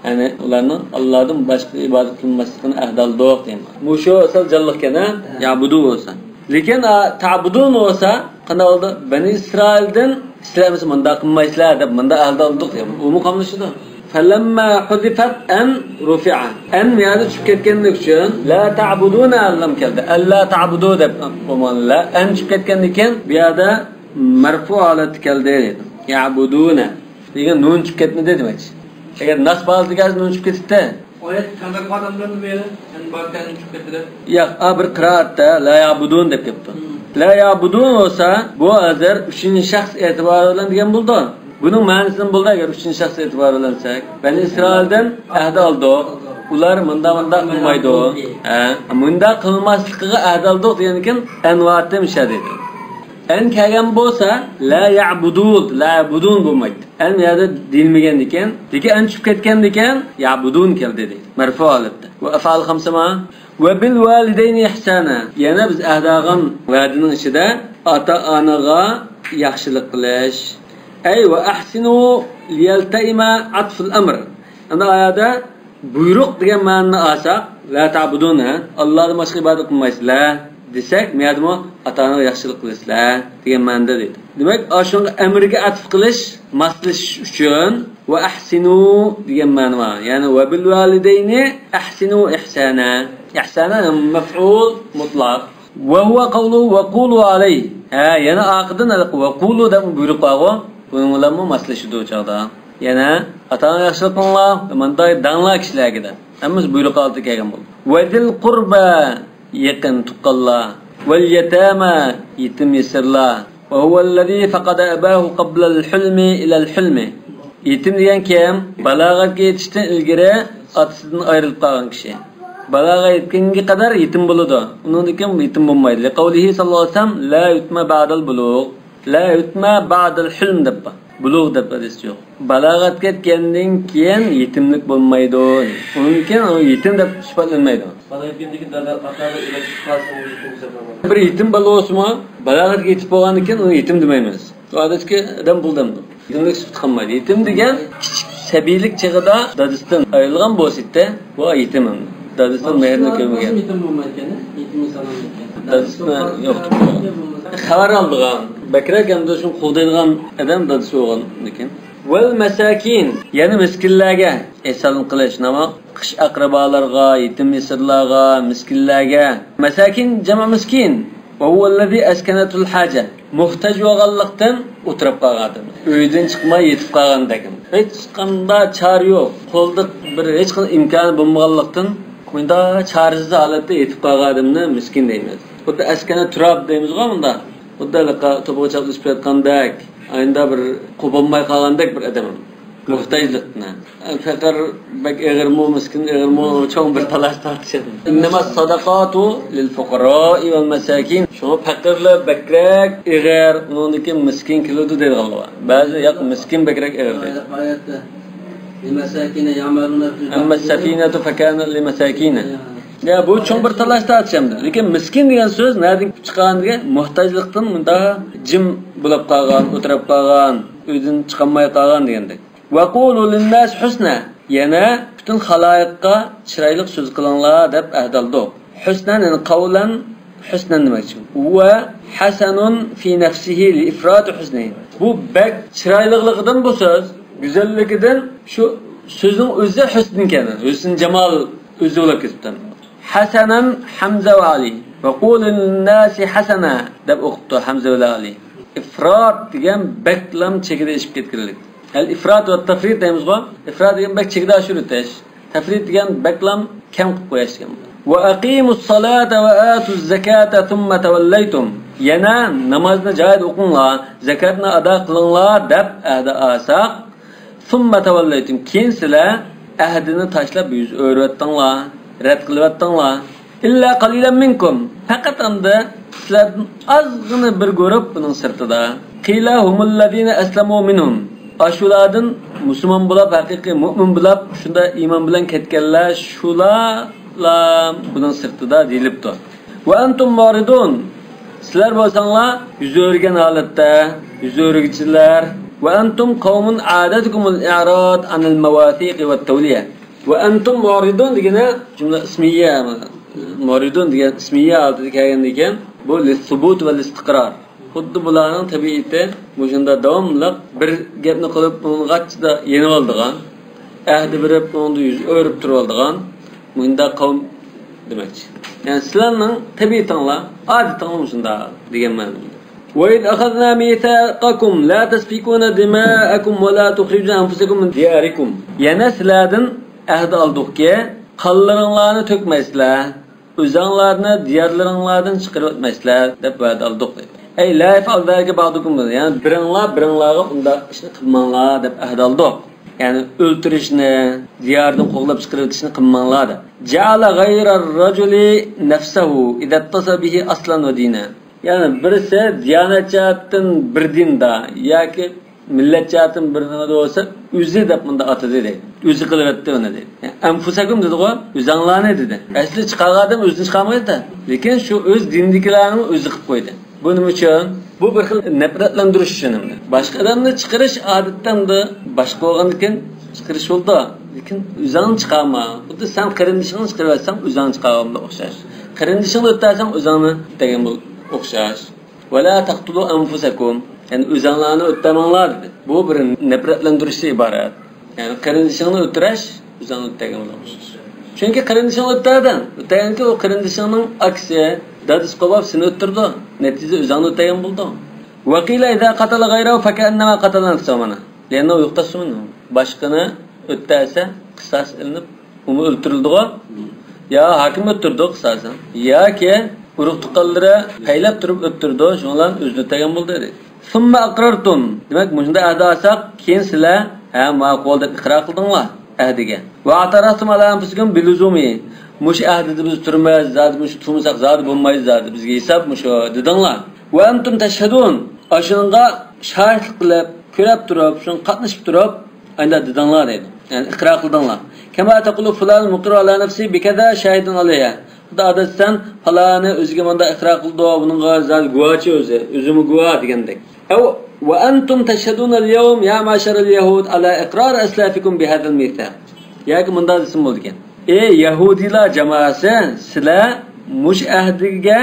Yani ularning Allohdan boshqa ibodat qilmaslikni ahdaldoq deyman. Bu shu asal jalliqkana ya'budu bo'lsa. Lekin ta'budun bo'lsa qanday bo'ldi? Bani Isroildan sizlar manda qilmaysizlar deb manda ahdaldoq deyman. U muqamlashidi. Falamma hudifat an rufi'a. An yani tushib ketganlik uchun la ta'buduna allam keldi. Alla ta'budu deb bo'lganlar. An tushib ketgandan keyin bu yerda marfu holat keldi dedi. Ya'buduna degan nun tushib ketmadi demakchi. Eğer nas bazıgaz nun tushib ketdi. Oyat qanday odamlarni beri barkan tushib ketdi. Yo'q, bir qiraatda la ya'budun deb ketdi. La ya'budun bo'lsa, bu hozir uchinchi shaxs e'tibori bilan degan bo'ldi. Buning ma'nosi nima bo'ldi agar uchinchi shaxs e'tibori bilan desak? Bani Isroildan ahd oldik. Ular munda qilmaydi. Munda qilmasligiga ahd oldik degan ekan anvatda mishadi dedi. En kelgan bo'lsa la ya'budun bo'lmaydi. En yerda deyilmagan ekan, lekin en tushib ketgan ekan ya'budun keldi dedi. Marfu holatda. Va afal khamsama va bil validayni ihsana. Yana biz ahdagan va'dining ichida ota-onaga yaxshilik qilish. Ay va ahsinu liyaltaima atful amr. Ana oyada buyruq degan ma'noni olsak, la ta'buduna, Allohdan boshqa ibodat qilmaysizlar. Desek, meyadımı atağına yaxşılık qilishlar degan ma'noda dedi. Demak, shunga amriga atf qilish, maslish uchun va ahsinu degan ma'no bor. Ya'ni va bil validayni ahsinu ihsana. Ihsana maf'ul mutlaq. Va huwa qawluhu wa qulu alayhi. Yana aqidan va qulu deb buyruq qo'ygan. Buning bilan maslashidi o'chaqda. Yana atağına yaxshilik qilinglar, bunday danglar kishilarga da. Hammamiz buyruq oldi kelgan bo'ldi. Va dil qurba yakın tuqqallah vel yetama yetim yesirlar ve huvellezî faqada abahu qabla al-hulmi ila al-hulmi. Yetim degan kim? Balog'atga yetishdan ilgari otasidan ayrilib qolgan kishi. Balog'a yetgunga qadar yetim bo'ladi. Undan keyin yetim bo'lmaydi. Qavlihi sallallohu alayhi vasallam la yutma ba'dal bulugh. La yutma ba'dal hulm deb. Bulugh deb hadis yo'q. Balog'atga yetgandan keyin yetimlik bo'lmaydi. Undan keyin yetim deb sifatlanmaydi. Bir yetim bola olsa, balog'atga yetib bo'lgandan keyin uni yetim demaymiz. Odatda adam bo'ldim. Yetimlik sifat qilmaydi. Yetim degan kichik sabiylik chig'ida dadasidan ayrilgan bo'lsa, bu yetim. Dadasidan mehrni ko'rmagan. Yetim bo'lmaydi, yetim sanalmaydi. Dadasini yo'qdi. Xabar oldigan, bakrak hamda shuni qo'daydigan odam dadasi bo'lgan ekan. Vel masakin, yani miskinlarga ehson qilish nima? Qish aqrabolarga, yetim yesirlarga, miskinlarga. Masakin jama miskin. Va huwa allazi askanatul haja. Muhtoj bo'lganlikdan o'tirib qolgan. Uydan chiqmay yetib qolgandakim. Hech qanday chora yo'q. Qo'lda bir hech qanday imkoni bo'lmaganlikdan bunda chorasiz holatda yetib qolganimni miskin deymiz. Xuddi askana turab deymiz-ku bunda. Xuddi to'pga chaplashib yotgandek, ayında bir qo'polmay qolgandek bir odam. Muhtojlikni. Faqir bak eg'irmo miskin eg'irmo cho'ng bir talash tortishadi. Innamas sadaqatu lil fuqara'i wal masakin. Shu faqirlar bakrak eg'ir, uniki miskin kilodi deydi Alloh. Ba'zi yo'q miskin bakrak eg'ir deydi. Oyatda limasakina ya'maluna amma safinatu fakana limasakina. Ya bu cho'ng bir talash tortishamdi. Lekin miskin degan so'z nerdan chiqqaniga muhtojlikdan bunda jim bo'lib qolgan, o'tirib qolgan, uydan chiqolmay qolgan degandek. Va qulu lin-nas husna. yana bütün haloyiqqa chiroyli so'z qilinglar deb ahdaldi. Husnan yani qavlan husnan demakchi. Va hasanun fi nafsihi li ifrat husni. Bu bak chiroyligligidan bu so'z, go'zalligidan shu so'zning o'zi husn ekan. Husn jamol o'zi bo'lib ketdi. Hasanan Hamza va Ali. Va qulun nasi hasana deb o'qitdi Hamza va Ali. İfrat degan baklam chekida ishib ketganlik. Al ifrat va tafrit deymizmi? Ifrat degan bak chekida ashur o'tish. Tafrit degan baklam kam qilib qo'yishgan. Va aqimus salata va atuz zakata thumma tawallaytum. Yana namozni joyida o'qinglar, zakatni ado qilinglar deb ahd asaq. Thumma tawallaytum. Keyin sizlar ahdini tashlab yuz o'rvatdinglar, rad qilyapdinglar. İlla qalilan minkum. Faqat anda sizlardan azg'ina bir guruh buning sirtida. Qila humul ladina aslamu minhum. Ashulardan musulmon bo'lib, haqiqiy mu'min bo'lib, shunda iymon bilan ketganlar shular buning sirtida deyilibdi. Va antum muridun. Sizlar bo'lsanglar yuz o'rgan holatda, yuz o'rgichilar. Va antum qawmun adatukumul i'rad anil mawathiq va tawliya. Va antum muridun degani jumla ismiya. Muridun degan ismiya oldiga kelgan ekan, bu lis-subut va lis-istiqrar. Xuddi bularning tabiati shunda davomli bir gapni qilib, uni g'achda yenib oldigan, ahdi berib, uni yuz o'rib turib oldigan, bunda qavm demakchi. Yani sizlarning tabiatinglar, odatinglar shunda degan ma'noda. Wa id akhadna mithaqakum la tasfikuna dima'akum wa la tukhrijuna anfusakum min diyarikum. Yana sizlardan ahd oldikki, qonlaringlarni to'kmaysizlar, o'zinglarni diyarlaringlardan chiqarib o'tmaysizlar deb va'da oldik. Ey la yaf'al zalika ba'dukum. Yani biringlarga unda ishni qilmanglar deb ahd oldik. Yani o'ltirishni, diyardan qo'g'lab chiqarib o'tishni qilmanglar deb. Ja'ala ghayrar rajuli nafsuhu idza tasabihi aslan va dina. Yani birisi diyanatchatdan bir dinda yoki millatchatdan bir dinda bo'lsa, o'zi deb bunda atadi deydi. O'zi qilyapti uni deydi. Anfusakum dedi-ku, o'zinglarni dedi. Asli chiqargandim o'zini chiqarmaydi. Lekin shu o'z dindikilarni o'zi qilib qo'ydi. Buning uchun bu bir xil nafratlantirish uchunmi? Boshqa odamni chiqarish odatda boshqa bo'lgandan chiqarish bo'ldi. Lekin o'zingni chiqarma. Xuddi sen qarindishingni chiqarsan, o'zingni chiqarmaqga o'xshash. Qarindishingni o'tasan, o'zingni degan bo'l o'xshash. Va la taqtulu anfusakum. Yani o'zinglarni o'tamanglar dedi. Bu bir nafratlantirishdan iborat. Yani qarindishingni o'tirash, o'zingni o'tagan bo'l o'xshash. Chunki qarindishingni o'tadan, o'taganki u qarindishingning aksi dadis qilib seni o'ttirdi. Natija o'zingni o'tagan bo'ldi. Vaqila idza qatala ghayrahu fa ka'annama qatala nafsahu. Leanna yuqtasun. Boshqani o'tasa qisas ilinib, uni o'ltirildi-ku. Ya hokim o'ttirdi qisasan. Yoki urug' tuqqanlari paylab turib o'ttirdi, shundan o'zini o'tagan bo'ldi dedi. Summa aqrartum. Demak, bunda adasaq keyin sizlar ma'qul deb iqror qildinglar ahdiga. Va atarasum ala anfusikum biluzumi. Mush ahdida biz turmaymiz, zad mush turmasak zad bo'lmaydi, zad bizga hisob mush dedinglar. Va antum tashhadun. Ashunga shahidlik qilib, ko'rib turib, shuni qatnashib turib, ayda dedinglar dedi. Yani iqror qildinglar. Kama taqulu fulan muqir ala nafsi bikaza shahidun alayha. Xudo adatsan falani o'ziga menda iqror qildi, buningga zad guvochi o'zimi guvoh degandek. Wa antum tashhaduna al-yawm ya ma'shar al-yahud ala iqrar aslafikum bi hadha al-mithaq. Yoki munda ism bo'ldi ekan. Ey yahudilar jamoasi, sizlar mush ahdiga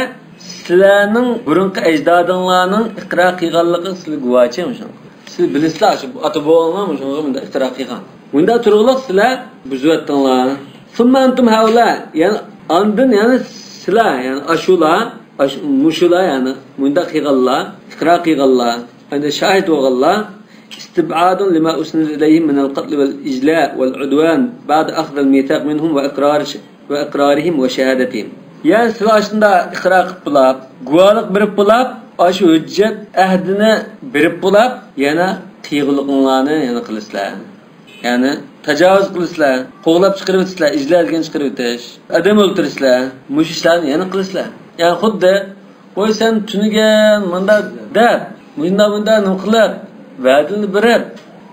sizlarning burunqi ajdodinglarning iqror qilganligi sizlar guvochimi shuni? Siz bilasizlar shu ota-bobolarning shunga bunda iqror qilgan. Bunda turg'liq sizlar buzayotdinglar. Summa antum haula, yani andın yani sizlar, yani ashular, mushular yani bunda qilganlar, iqror qilganlar, endi shahid bo'lganlar. استبعاد لما أسند إليهم من القتل والإجلاء والعدوان بعد أخذ الميثاق منهم وإقرارهم وشهادتهم. Yani sizler aslında ikrar qilib bulab, guvohlik berib bulab, aşı hujjat ahdini berib bulab, yana qiyg'iliqlarni yana qilisizlar. Yani tajovuz qilisizlar, qo'g'lab chiqarib o'tisizlar, ijlagan chiqarib o'tish, odam o'ltirisizlar, mush ishlarni yana qilisizlar. Yani xuddi qo'ysan tunigan menda deb, bunda nima qilib va'dini berib,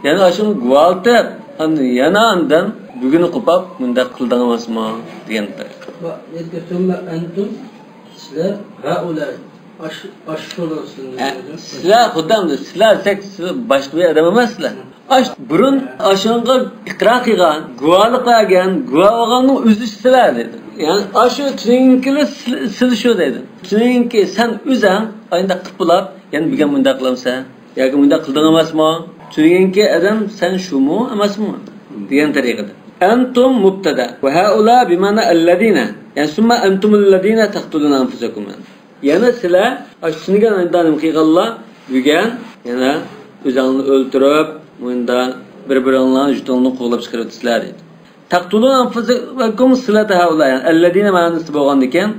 yana ashuni guvaltib, yana andan bugün qopab bunda qildingizmi degandir. Va yetkatumma antum sizlar haula ashuruslar. Sizlar xuddamda sizlar boshqa bir odam emaslar. Aş burun aşınğa iqra qilgan, guvohlik qilgan, guvohlig'ning o'zi sizlar dedi. Yani aşı tüninkili silişiyor dedi. Tüninki sen üzən ayında qıpılab, yani bir gün bunda qılamsa, yoki bunda qıldın emasmi? Tüninki adam sen şu mu emasmi? Degan tariqada. Antum mubtada ve haula bimana allazina. Yani summa antumul-ladina taqtuluna anfusakum. Yani sizlar aşıngan aydan qilganlar bugan yana o'zingni o'ltirib, bunda bir-biringlarni jutonini qo'llab chiqaryapsizlar dedi. Taqtulun anfusakum silata haula yani alladina ma'nasi bo'lgan ekan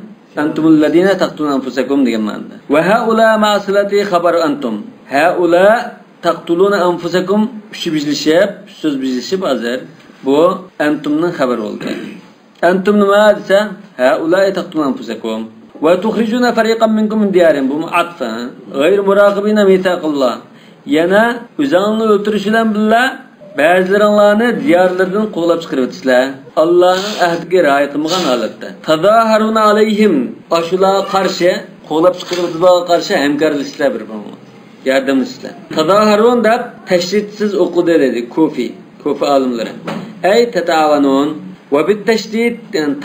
antumul ladina taqtulun anfusakum degan ma'noda va haula ma silati khabar antum haula taqtuluna anfusakum shibizlishib so'z bizlishib hozir bu antumning xabar bo'ldi antum nima desa haula taqtulun anfusakum va tukhrijuna fariqan minkum min diyarihim bu mu'atfa g'ayr muraqibina mithaqillah yana o'zingni o'ltirishdan billah Bazılarını diyarlardan qovlab chiqaryapsizlar. Allohning ahdiga rioya qilmagan holatda. Tazaharuna alayhim ashula qarshi qovlab chiqaryapsizlar qarshi hamkorliklar bir-birini. Yordamlashlar. Tazaharun deb tashdidsiz o'qidi dedi Kufi olimlari. Ay tatavanun va bit tashdid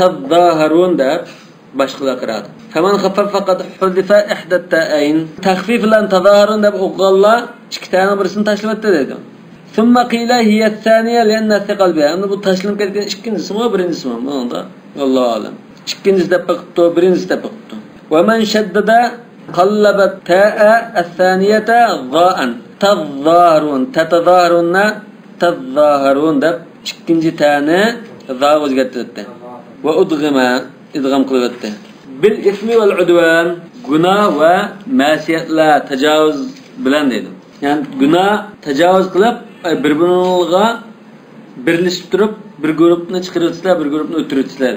tazaharun deb boshqalar qiradi. Faman khaffaf faqat hudifa ihda ta'ayn takhfif bilan tazaharun deb o'qiganlar ikki tani birisini tashlabdi dedi. ثم قيل هي الثانية لأنها ثقل بها. أنه بتحصل كده إشكنز ما برينز ما هذا والله أعلم. إشكنز دبقته برينز دبقته. ومن شدد قلب التاء الثانية ضاء تظاهرون تظاهرون دب إشكنز تاني ضاء وزقته وأدغم إدغام قلبته بالإثم والعدوان جناح ومعصية لا تجاوز بلان dedim. Yani günah tecavüz kılıp birbirine birleşip durup bir grupni chiqaribsizlar, bir grupni o'tiribsizlar.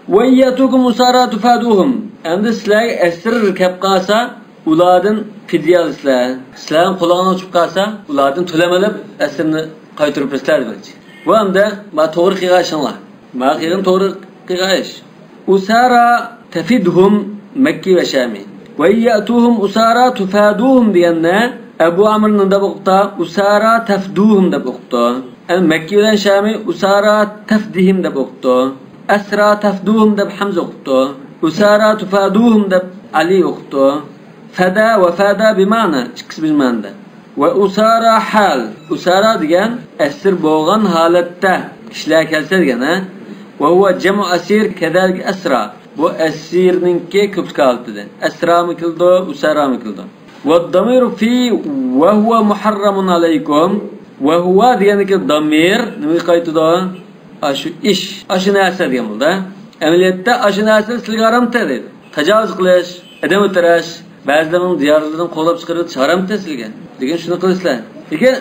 Wa yatukum usara tufaduhum. Endi sizlar asir kep qolsa, ulardan fidya alsizlar. Sizlar qo'lingni ochib qolsa, ulardan to'lamalab asirni qaytarib bersizlar deydi. Bu hamda ma to'g'ri qilg'ashinglar. Ma qilgan to'g'ri qilg'ash. Usara tafidhum Makki ve Şami. Ve yatuhum usara tufaduhum deganna Ebu Amr'ın da bukta usara tafduhum da bukta. Yani Mekki ile Şami usara tafdihim da bukta. Esra tafduhum da Hamza bukta. Usara tufaduhum da Ali bukta. Fada ve fada bimana ikisi bir manda. Ve usara hal. Usara diyen esir boğan halette kişiler kelse diyen ha. Ve huve cemu asir kederlik esra. Bu esirninki küpük altıdır. Esra mı kıldı, usara mı kıldı? والضمير في وهو محرم عليكم وهو ديانك الضمير نمي قايتدا aşı iş aşı narsa degan bo'ldi. Amaliyotda aşı narsa sizlarga harom dedi. Tajovuz qilish, adam o'tirish, ba'zilarning diyorlaridan qo'llab chiqarib harom sizlarga. Lekin shuni qilasizlar. Lekin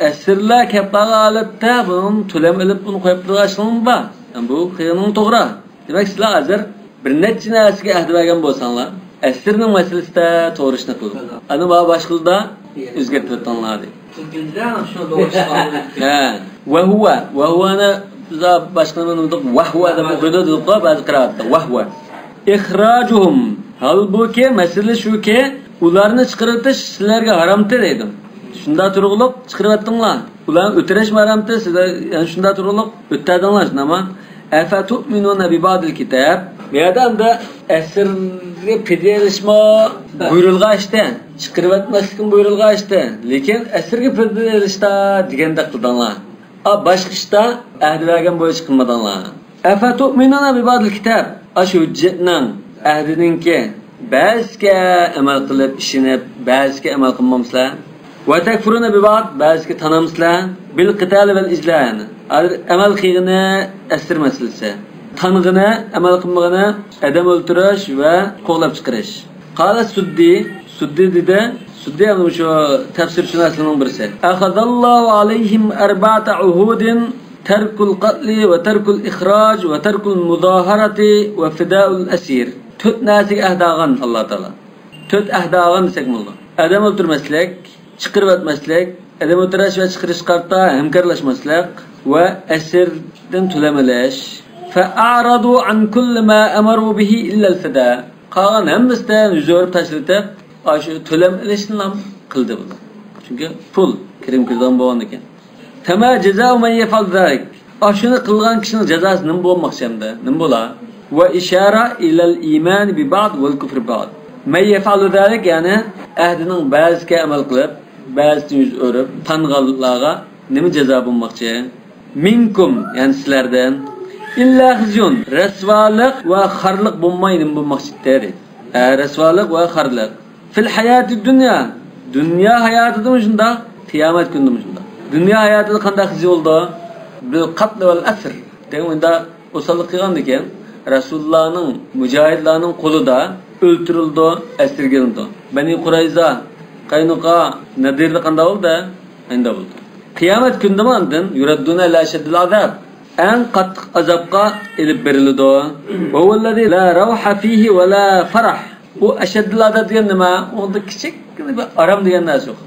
asirlar kapaga holatda buni to'lam olib uni qo'yib turishim bor. Bu qiyoning to'g'ri. Demak sizlar hozir bir necha narsaga ahd bergan bo'lsanglar Esirning masalasida to'g'ri ishni qildi. Ana bu boshqada o'zgartirib o'tganlardi. Ikkinchidan shuni to'g'ri chiqardi. Ha, va huwa ana biza boshqani va huwa deb o'qiydi, ba'zi qira'atda va huwa. İhracuhum. Halbuki masala shuki, ularni chiqaritish sizlarga haromdir dedim. Shunda turg'iliq chiqarib o'tdinglar. Ularni o'tirish haromdir, sizlar yani shunda turg'iliq o'tadinglar, nima? Afatu'minuna bi ba'dil kitab. Bu yerda esirga fidyalashma buyurilgan ishda, chiqarib o'tmaslik buyurilgan ishda, lekin esirga fidyalashda deganda qildinglar. Boshqa ishda ahd bergan bo'yicha qilmadinglar. Afatu'minuna bi ba'dil kitab. Ashu hujjatning ahdininki ba'ziga amal qilib ishinib, ba'ziga amal qilmamsizlar. Va takfuruna bi ba'd, ba'ziga tanamsizlar bil qital val ijlan. Amal qilgani asir masalasi. Tanğına, amal qilmag'ini adam o'ltirish va qo'llab chiqarish. Qala Suddi dedi. Suddi ham shu tafsirshunoslarning birisi. Akhadallohu alayhim arba'ata uhudin tarkul qatli va tarkul ikhraj va tarkul muzaharati va fida'ul asir. 4 narsaga ahdagan Alloh taolo. 4 ahdagan desak bo'ladi. Adam o'ltirmaslik, chiqarib o'tmaslik, adam o'tirish va chiqarish qarta hamkorlashmaslik va asirdan to'lamalash. فأعرضوا عن كل ما أمروا به إلا الفداء. Qalan hammasdan yuzorib tashlab, shu to'lam ilishni ham qildi bular. Chunki pul kirim kirdan bo'lgan ekan. Tama cezâ men yefal zâlik. Aşını kılgan kişinin cezası nima bo'lmoqchi endi? Nima bo'lar? Va ishara ilal iman bi ba'd vel kufr ba'd. Men yefal zâlik yani ahdining ba'ziga amal qilib, ba'zisiga yuz o'rib, tangallarga nima jazo bo'lmoqchi? Minkum yani sizlardan illa xizyun rasvalik va xarliq bo'lmaydi bo'lmoqchi dedi. Rasvalik va xarliq. Fil hayati dunya hayatida shunda, qiyomat kunida shunda. Dünya hayatida qanday xizy bo'ldi? Bil qatl val asr. Deganda o'sonlik qilgan ekan, Rasulullohning mujohidlarning qo'lida o'ltirildi, asirgandi. Bani Qurayza, Qaynuqa, Nadirlar qanday bo'ldi? Endi bo'ldi. Qiyomat kunida mandan yuradduna la shaddil azab. En qattiq azobga ilib berildi. Va vallazi la rawha fihi va la farah. Bu ashaddil azab degan nima? Unda kichik bir aram degan narsa yo'q.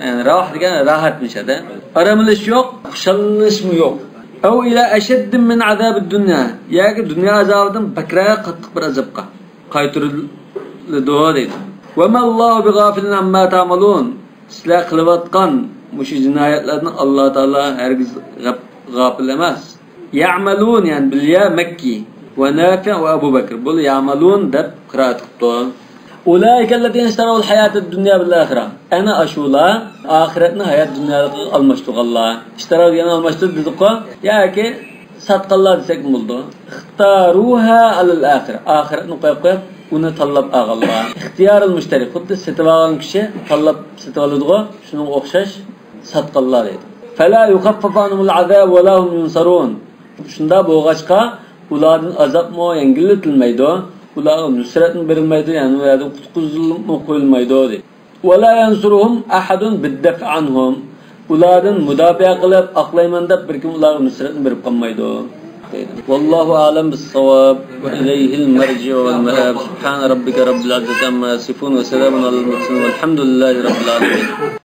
Yani rawh degan rahatmishada. Aramilish yo'q, xushallanishmi yo'q. Aw ila ashadd min azabid dunya. Yoki dunyo azobidan bakra qattiq bir azobga qaytirildi deydi. Va ma Allohu bighafilin amma ta'malun. Sizlar qilayotgan mush jinoyatlarni Alloh taolo hargiz g'afil emas. Ya'malun yani bilya Makki va Nafi va Abu Bakr. Bu ya'malun deb qiraat qildi. Ulaika allazina ishtarawul hayatad dunya bil akhirah. Ana ashula axiratni hayat dunyoga almashtirganlar. Ishtaraw yana almashtirdi dedi-ku. Yoki satqanlar desak bo'ldi. Ixtaruha alal akhirah. Axiratni qo'yib uni tanlab olganlar. Ixtiyorul mushtari. Xuddi setib olgan kishi tanlab setib oladi-ku. Shunga o'xshash satqanlar edi. Fala yukhaffafu anhumul azab va lahum yunsarun. Shunda bo'lg'achqa ularning azobmo yengiltilmaydi. Ularga nusratni berilmaydi, yani ularga qutqizilib qo'yilmaydi dedi. Wala yansuruhum ahadun bid-daf' anhum. Ulardan mudofaa qilib aqlayman deb bir kim ularga nusratni berib qolmaydi dedi. Vallohu a'lam bis-savab va ilayhil marji' wal ma'ab. Subhana robbika robbil izzati amma yasifun va salamun alal mursalin. Valhamdulillahi robbil alamin.